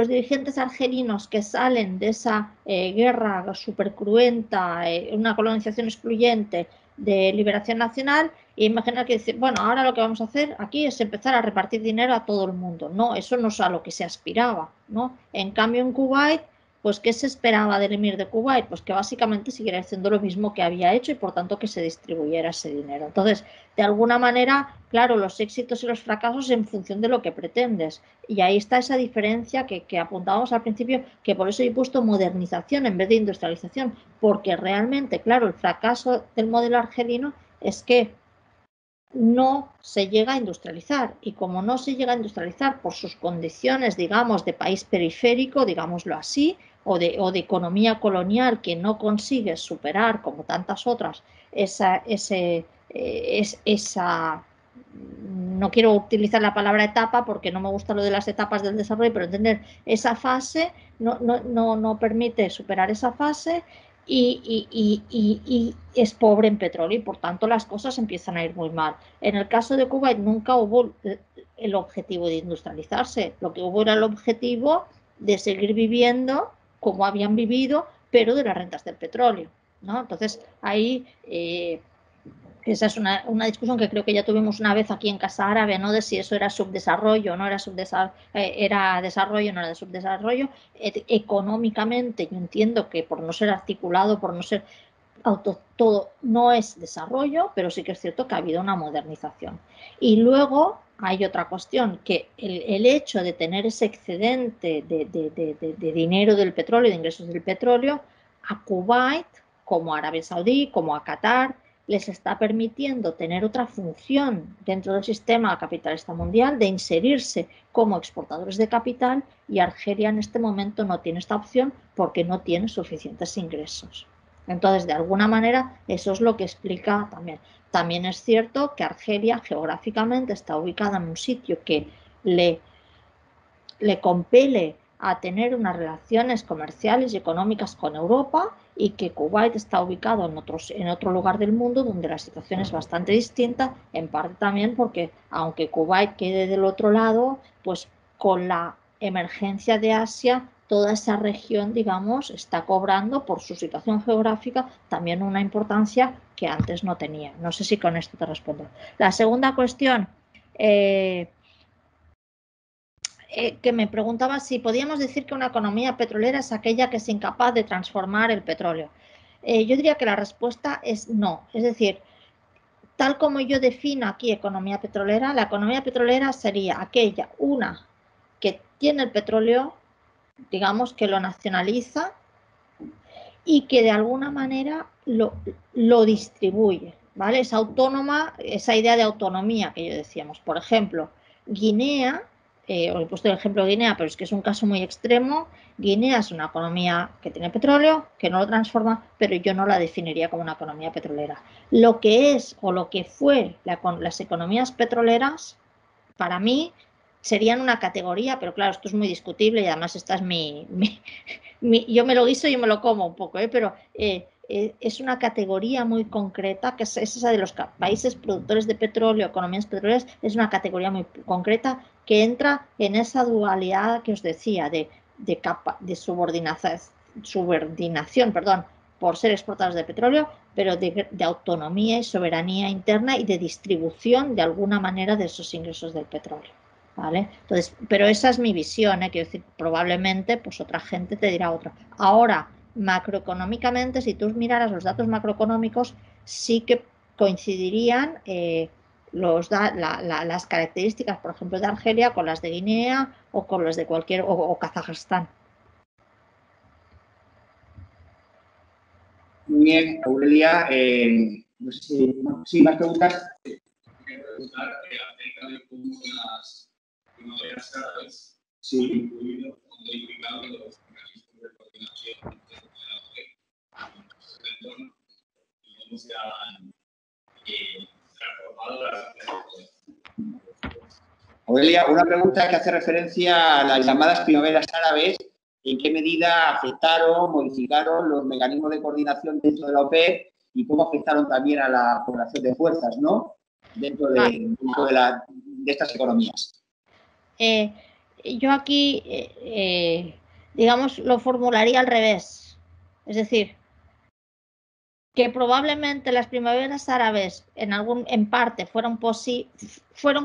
dirigentes argelinos que salen de esa guerra súper cruenta, una colonización excluyente de liberación nacional, e imaginar que dicen, bueno, ahora lo que vamos a hacer aquí es empezar a repartir dinero a todo el mundo. No, eso no es a lo que se aspiraba, ¿no? En cambio, en Kuwait, pues, ¿qué se esperaba del emir de Kuwait? Pues que básicamente siguiera haciendo lo mismo que había hecho y, por tanto, que se distribuyera ese dinero. Entonces, de alguna manera, claro, los éxitos y los fracasos en función de lo que pretendes. Y ahí está esa diferencia que apuntábamos al principio, que por eso he puesto modernización en vez de industrialización, porque realmente, claro, el fracaso del modelo argelino es que no se llega a industrializar, y como no se llega a industrializar por sus condiciones, digamos, de país periférico, digámoslo así, o de economía colonial que no consigue superar, como tantas otras, esa, no quiero utilizar la palabra etapa porque no me gusta lo de las etapas del desarrollo, pero entender esa fase no permite superar esa fase, y es pobre en petróleo, y por tanto las cosas empiezan a ir muy mal. En el caso de Kuwait nunca hubo el objetivo de industrializarse, lo que hubo era el objetivo de seguir viviendo como habían vivido, pero de las rentas del petróleo, ¿no? Entonces ahí esa es una discusión que creo que ya tuvimos una vez aquí en Casa Árabe, ¿no? De si eso era subdesarrollo o no era subdesarrollo, era desarrollo o no era de subdesarrollo. Económicamente, yo entiendo que por no ser articulado, por no ser todo, no es desarrollo, pero sí que es cierto que ha habido una modernización. Y luego hay otra cuestión, que el hecho de tener ese excedente de dinero del petróleo, de ingresos del petróleo, a Kuwait, como a Arabia Saudí, como a Qatar, les está permitiendo tener otra función dentro del sistema capitalista mundial, de inserirse como exportadores de capital, y Argelia en este momento no tiene esta opción porque no tiene suficientes ingresos. Entonces, de alguna manera, eso es lo que explica también. También es cierto que Argelia geográficamente está ubicada en un sitio que le compele a tener unas relaciones comerciales y económicas con Europa, y que Kuwait está ubicado en otro lugar del mundo donde la situación es bastante distinta, en parte también porque, aunque Kuwait quede del otro lado, pues con la emergencia de Asia, toda esa región, digamos, está cobrando por su situación geográfica también una importancia que antes no tenía. No sé si con esto te respondo. La segunda cuestión, que me preguntaba si podíamos decir que una economía petrolera es aquella que es incapaz de transformar el petróleo. Yo diría que la respuesta es no. Es decir, tal como yo defino aquí economía petrolera, la economía petrolera sería aquella, una, que tiene el petróleo, digamos, que lo nacionaliza y que de alguna manera lo distribuye, ¿vale? Es autónoma, esa idea de autonomía que yo decíamos. Por ejemplo, Guinea, os he puesto el ejemplo de Guinea, pero es que es un caso muy extremo. Guinea es una economía que tiene petróleo, que no lo transforma, pero yo no la definiría como una economía petrolera. Lo que es o lo que fue las economías petroleras, para mí, serían una categoría, pero claro, esto es muy discutible, y además esta es yo me lo guiso y yo me lo como un poco, pero es una categoría muy concreta, que es esa de los países productores de petróleo, economías petroleras. Es una categoría muy concreta que entra en esa dualidad que os decía de subordinación, por ser exportadores de petróleo, pero de autonomía y soberanía interna y de distribución de alguna manera de esos ingresos del petróleo. ¿Vale? Entonces, pero esa es mi visión, quiero decir, probablemente pues otra gente te dirá otra. Ahora, macroeconómicamente, si tú miraras los datos macroeconómicos, sí que coincidirían las características, por ejemplo, de Argelia con las de Guinea o con las de o Kazajstán. Muy bien, Aurelia. No sé si más preguntas. Acerca de cómo las primaveras árabes sí. han incluido o modificado los mecanismos de coordinación de la ONU y cómo se han transformado las Aurelia, una pregunta que hace referencia a las llamadas primaveras árabes en qué medida afectaron, modificaron los mecanismos de coordinación dentro de la OPEP y cómo afectaron también a la correlación de fuerzas, ¿no? Dentro de estas economías. Yo aquí, digamos, lo formularía al revés. Es decir, que probablemente las primaveras árabes en parte fueron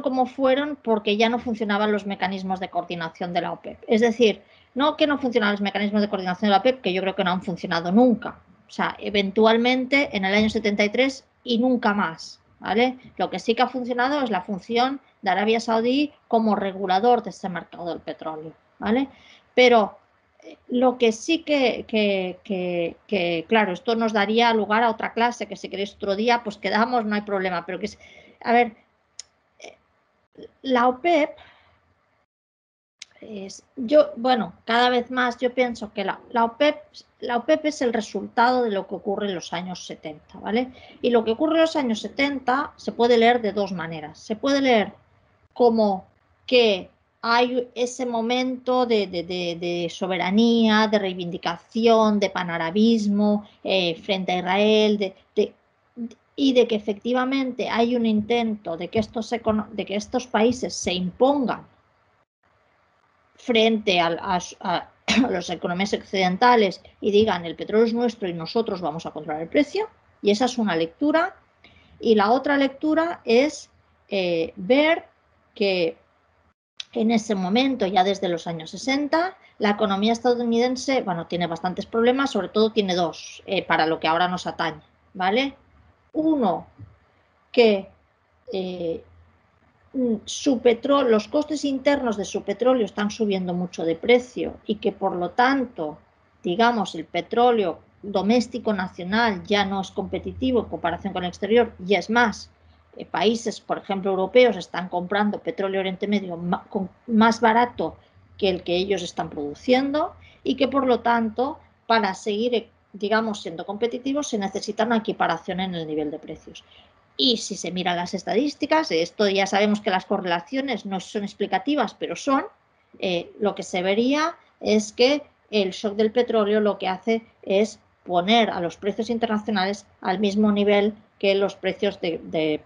como fueron porque ya no funcionaban los mecanismos de coordinación de la OPEP. Es decir, no que no funcionaban los mecanismos de coordinación de la OPEP, que yo creo que no han funcionado nunca. O sea, eventualmente en el año 73 y nunca más, ¿vale? Lo que sí que ha funcionado es la función de Arabia Saudí como regulador de este mercado del petróleo, ¿vale? Pero lo que sí que, claro, esto nos daría lugar a otra clase, que si queréis otro día, pues quedamos, no hay problema, pero que es, a ver, la OPEP bueno, cada vez más yo pienso que la OPEP es el resultado de lo que ocurre en los años 70, ¿vale? Y lo que ocurre en los años 70 se puede leer de dos maneras. Se puede leer como que hay ese momento de soberanía, de reivindicación, de panarabismo frente a Israel, y de que efectivamente hay un intento de que estos países se impongan frente a las economías occidentales y digan el petróleo es nuestro y nosotros vamos a controlar el precio. Y esa es una lectura. Y la otra lectura es ver que en ese momento, ya desde los años 60, la economía estadounidense, bueno, tiene bastantes problemas, sobre todo tiene dos, para lo que ahora nos atañe, ¿vale? Uno, que los costes internos de su petróleo están subiendo mucho de precio y que por lo tanto, digamos, el petróleo doméstico nacional ya no es competitivo en comparación con el exterior, y es más, países, por ejemplo, europeos están comprando petróleo Oriente Medio más barato que el que ellos están produciendo, y que por lo tanto, para seguir, digamos, siendo competitivos, se necesita una equiparación en el nivel de precios. Y si se miran las estadísticas, esto ya sabemos que las correlaciones no son explicativas, pero son, lo que se vería es que el shock del petróleo lo que hace es poner a los precios internacionales al mismo nivel que los precios de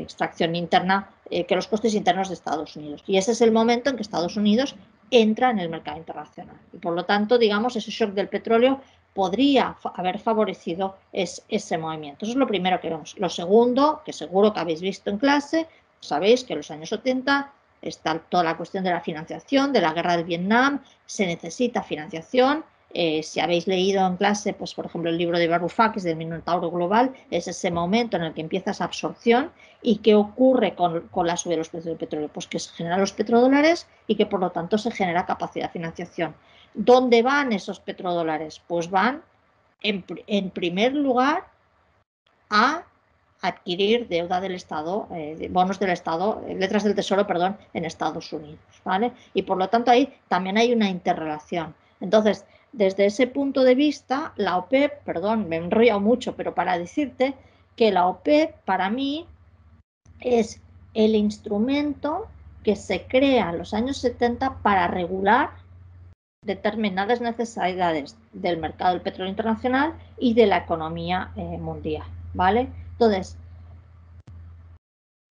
extracción interna, que los costes internos de Estados Unidos. Y ese es el momento en que Estados Unidos entra en el mercado internacional. Y por lo tanto, digamos, ese shock del petróleo podría haber favorecido ese movimiento. Eso es lo primero que vemos. Lo segundo, que seguro que habéis visto en clase, sabéis que en los años 70 está toda la cuestión de la financiación, de la guerra del Vietnam, se necesita financiación. Si habéis leído en clase, pues por ejemplo el libro de Varoufakis del Minotauro Global, es ese momento en el que empieza esa absorción. ¿Y qué ocurre con la subida de los precios del petróleo? Pues que se generan los petrodólares y que por lo tanto se genera capacidad de financiación. ¿Dónde van esos petrodólares? Pues van en primer lugar a adquirir deuda del Estado, bonos del Estado, letras del Tesoro, perdón, en Estados Unidos, ¿vale? Y por lo tanto ahí también hay una interrelación. Entonces, desde ese punto de vista, la OPEP, perdón, me he enrollado mucho, pero para decirte que la OPEP para mí es el instrumento que se crea en los años 70 para regular determinadas necesidades del mercado del petróleo internacional y de la economía mundial, ¿vale? Entonces,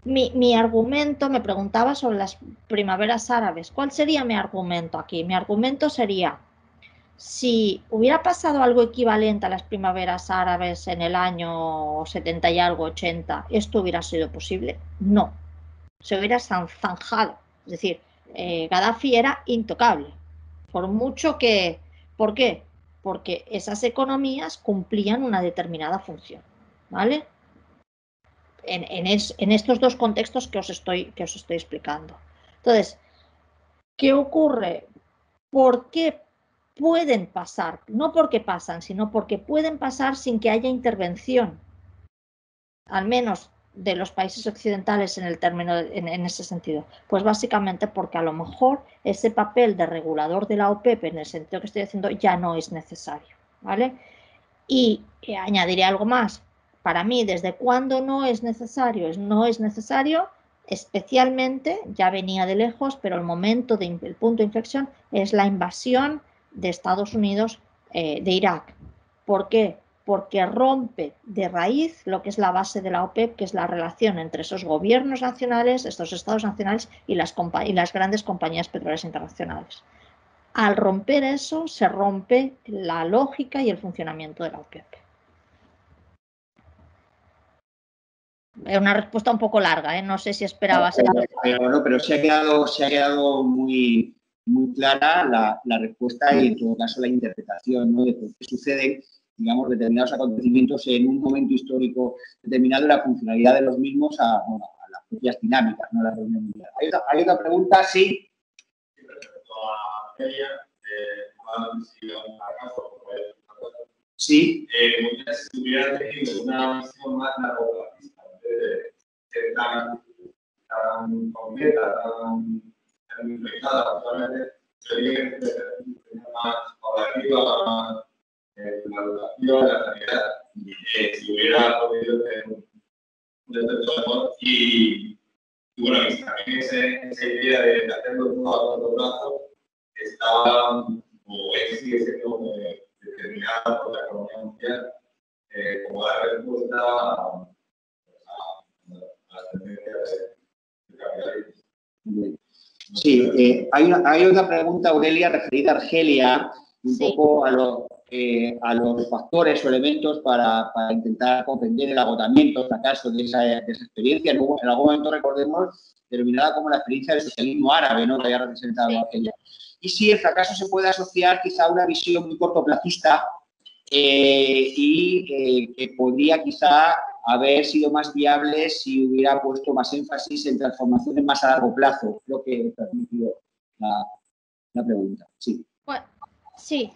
mi argumento, me preguntaba sobre las primaveras árabes. ¿Cuál sería mi argumento aquí? Mi argumento sería, si hubiera pasado algo equivalente a las primaveras árabes en el año 70 y algo, 80, ¿esto hubiera sido posible? No. Se hubiera zanjado. Es decir, Gaddafi era intocable. Por mucho que... ¿Por qué? Porque esas economías cumplían una determinada función, ¿vale? En estos dos contextos que os estoy explicando. Entonces, ¿qué ocurre? ¿Por qué pueden pasar? No porque pasan, sino porque pueden pasar sin que haya intervención, al menos de los países occidentales en ese sentido? Pues básicamente porque a lo mejor ese papel de regulador de la OPEP, en el sentido que estoy diciendo, ya no es necesario, ¿vale? Y añadiré algo más. Para mí, ¿desde cuándo no es necesario? No es necesario, especialmente, ya venía de lejos, pero el punto de inflexión es la invasión de Estados Unidos de Irak. ¿Por qué? Porque rompe de raíz lo que es la base de la OPEP, que es la relación entre esos gobiernos nacionales, estos estados nacionales y las grandes compañías petroleras internacionales. Al romper eso, se rompe la lógica y el funcionamiento de la OPEP. Es una respuesta un poco larga, ¿eh? No sé si esperabas esto. Pero se ha quedado muy, muy clara la respuesta y en todo caso la interpretación, ¿no? De por qué suceden, digamos, determinados acontecimientos en un momento histórico determinado y la funcionalidad de los mismos a las propias dinámicas, ¿no? La reunión mundial. ¿Hay otra pregunta? Sí. Sí. Si hubiera tenido una visión más largoplacista, tan completa, tan infectada, probablemente sería más poblativa, más la educación, la sanidad, si hubiera podido tener un desarrollo y bueno, y también esa idea de hacerlo todo a corto plazo estaba o sigue siendo determinada por la economía mundial como dar respuesta a las tendencias del capitalismo. Sí, hay otra pregunta, Aurelia, referida a Argelia, un poco a los factores o elementos para intentar comprender el agotamiento, el fracaso de esa experiencia. Luego, en algún momento, recordemos, denominada como la experiencia del socialismo árabe, ¿no?, que haya representado Argelia. Y si el fracaso se puede asociar quizá a una visión muy cortoplacista que podría quizá haber sido más viable si hubiera puesto más énfasis en transformaciones más a largo plazo. Creo que he transmitido la pregunta. Sí. Bueno, sí.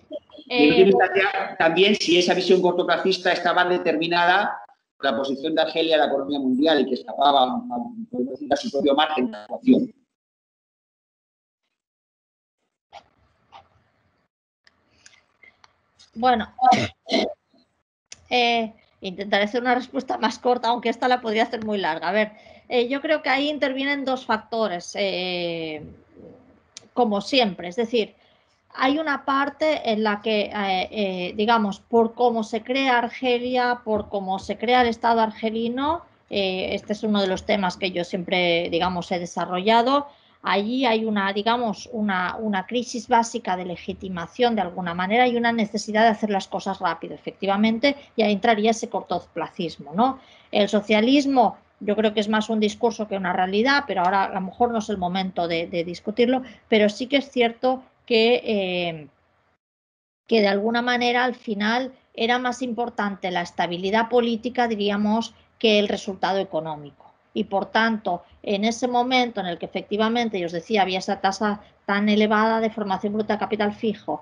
También si esa visión cortoplacista estaba determinada por la posición de Argelia en la economía mundial y que escapaba a su propio margen de actuación. Bueno, intentaré hacer una respuesta más corta, aunque esta la podría hacer muy larga. A ver, yo creo que ahí intervienen dos factores, como siempre. Es decir, hay una parte en la que, digamos, por cómo se crea Argelia, por cómo se crea el Estado argelino, este es uno de los temas que yo siempre, digamos, he desarrollado. Allí hay digamos, una crisis básica de legitimación de alguna manera y una necesidad de hacer las cosas rápido, efectivamente, y ahí entraría ese cortoplacismo, ¿no? El socialismo, yo creo que es más un discurso que una realidad, pero ahora a lo mejor no es el momento de discutirlo, pero sí que es cierto que de alguna manera al final era más importante la estabilidad política, diríamos, que el resultado económico. Y por tanto, en ese momento en el que efectivamente, yo os decía, había esa tasa tan elevada de formación bruta de capital fijo,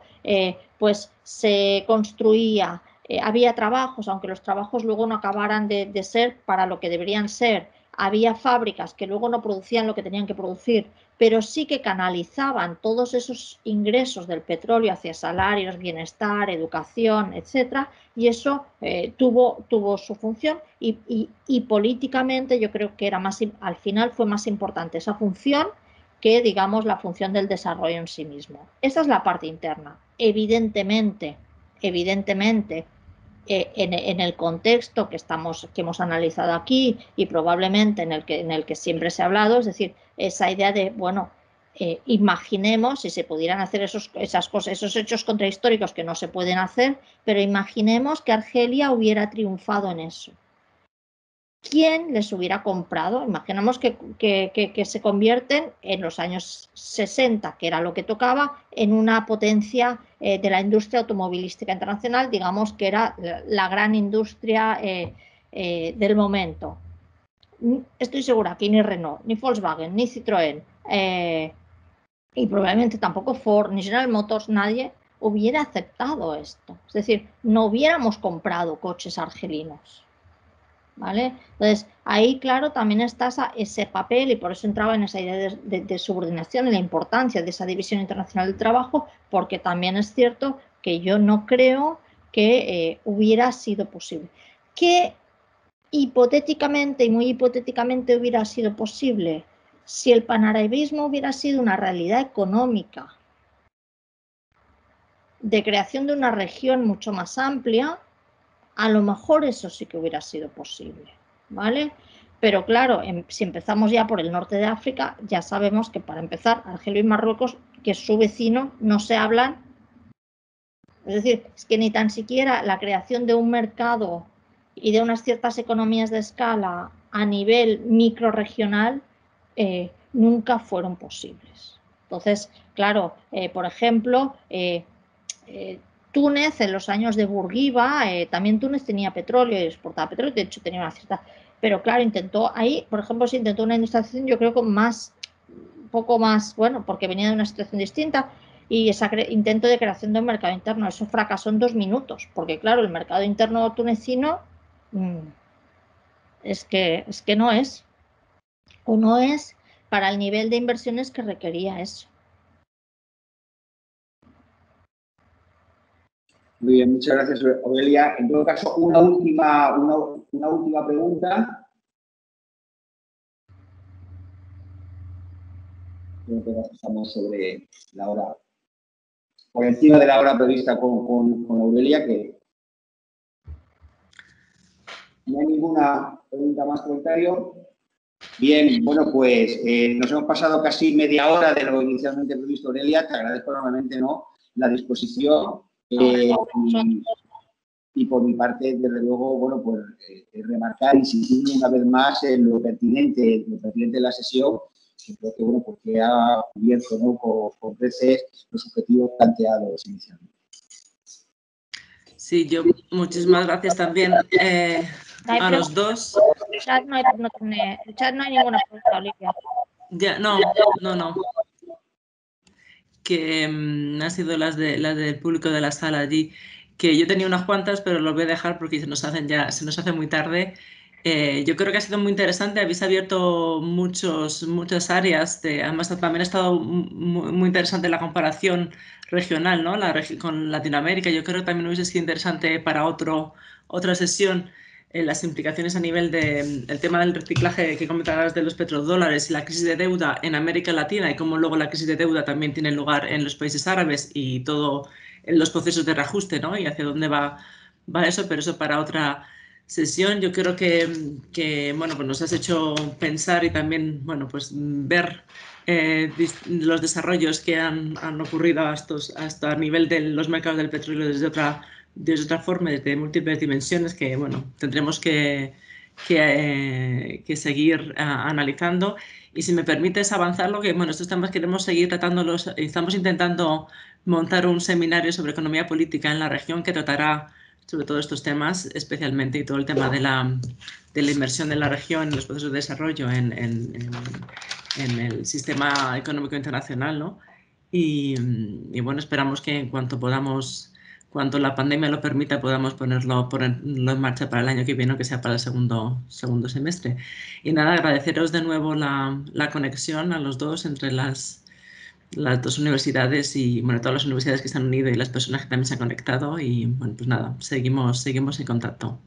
pues se construía, había trabajos, aunque los trabajos luego no acabaran de ser para lo que deberían ser, había fábricas que luego no producían lo que tenían que producir, pero sí que canalizaban todos esos ingresos del petróleo hacia salarios, bienestar, educación, etcétera, y eso tuvo su función y políticamente yo creo que al final fue más importante esa función que, digamos, la función del desarrollo en sí mismo. Esa es la parte interna. Evidentemente, en el contexto que hemos analizado aquí y probablemente en el que siempre se ha hablado, es decir, esa idea de, bueno, imaginemos si se pudieran hacer esas cosas, esos hechos contrahistóricos que no se pueden hacer, pero imaginemos que Argelia hubiera triunfado en eso. ¿Quién les hubiera comprado? Imaginemos que se convierten en los años 60, que era lo que tocaba, en una potencia de la industria automovilística internacional, digamos que era la gran industria del momento. Estoy segura que ni Renault, ni Volkswagen, ni Citroën, y probablemente tampoco Ford, ni General Motors, nadie hubiera aceptado esto. Es decir, no hubiéramos comprado coches argelinos. ¿Vale? Entonces, ahí, claro, también está ese papel y por eso entraba en esa idea de subordinación y la importancia de esa división internacional del trabajo, porque también es cierto que yo no creo que hubiera sido posible. ¿Qué hipotéticamente y muy hipotéticamente hubiera sido posible? Si el panarabismo hubiera sido una realidad económica, de creación de una región mucho más amplia, a lo mejor eso sí que hubiera sido posible, ¿vale? Pero claro, si empezamos ya por el norte de África, ya sabemos que para empezar, Argelia y Marruecos, que es su vecino, no se hablan. Es decir, es que ni tan siquiera la creación de un mercado y de unas ciertas economías de escala a nivel microrregional nunca fueron posibles. Entonces, claro, por ejemplo, Túnez en los años de Bourguiba, también Túnez tenía petróleo y exportaba petróleo, de hecho tenía una cierta... Pero claro, intentó ahí, por ejemplo, se intentó una industrialización, yo creo que más, un poco más, bueno, porque venía de una situación distinta, y ese intento de creación de un mercado interno, eso fracasó en 2 minutos, porque claro, el mercado interno tunecino es que no es, o no es para el nivel de inversiones que requería eso. Muy bien, muchas gracias, Aurelia. En todo caso, una última pregunta. Creo que pasamos sobre la hora, por encima de la hora prevista con Aurelia, que no hay ninguna pregunta más, comentario. Bien, bueno, pues nos hemos pasado casi media hora de lo inicialmente previsto, Aurelia. Te agradezco enormemente, ¿no?, la disposición. Y por mi parte, desde luego, bueno, pues remarcar, insistir una vez más en lo pertinente de la sesión, que creo que, bueno, porque ha cubierto, ¿no?, con creces los objetivos planteados inicialmente. Sí, yo muchísimas gracias también a los dos. El chat no hay ninguna pregunta, Olivia. Ya, no. Que han sido las del público de la sala allí, que yo tenía unas cuantas, pero los voy a dejar porque se nos hace muy tarde. Yo creo que ha sido muy interesante, habéis abierto muchas áreas, además también ha estado muy interesante la comparación regional, ¿no?, con Latinoamérica. Yo creo que también hubiese sido interesante para otra sesión las implicaciones a nivel del tema del reciclaje que comentabas de los petrodólares y la crisis de deuda en América Latina, y cómo luego la crisis de deuda también tiene lugar en los países árabes y todo en los procesos de reajuste, ¿no?, y hacia dónde va eso, pero eso para otra sesión. Yo creo que bueno, pues nos has hecho pensar y también, bueno, pues ver los desarrollos que han ocurrido hasta a nivel de los mercados del petróleo desde otra forma, desde múltiples dimensiones, que, bueno, tendremos que seguir analizando. Y si me permites avanzarlo, que, bueno, estos temas queremos seguir tratándolos. Estamos intentando montar un seminario sobre economía política en la región que tratará sobre todos estos temas, especialmente, y todo el tema de la inversión de la región en los procesos de desarrollo en el sistema económico internacional, ¿no? Y bueno, esperamos que en cuanto la pandemia lo permita, podamos ponerlo en marcha para el año que viene, o que sea para el segundo semestre. Y nada, agradeceros de nuevo la conexión a los dos entre las dos universidades, y, bueno, todas las universidades que se han unido y las personas que también se han conectado. Y, bueno, pues nada, seguimos en contacto.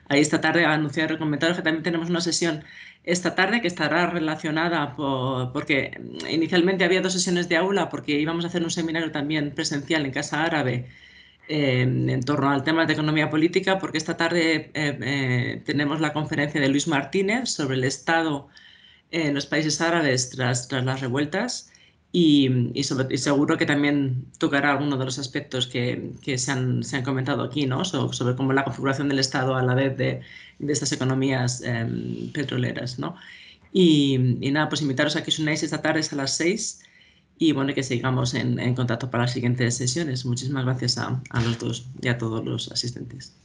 Ahí esta tarde anunciar, comentaros que también tenemos una sesión esta tarde que estará relacionada porque inicialmente había 2 sesiones de aula, porque íbamos a hacer un seminario también presencial en Casa Árabe en torno al tema de economía política, porque esta tarde tenemos la conferencia de Luis Martínez sobre el Estado en los países árabes tras las revueltas, y seguro que también tocará alguno de los aspectos que se han comentado aquí, ¿no?, sobre cómo la configuración del Estado a la vez de estas economías petroleras, ¿no? Y nada, pues invitaros a que os unáis esta tarde a las 6, y, bueno, que sigamos en contacto para las siguientes sesiones. Muchísimas gracias a los dos y a todos los asistentes.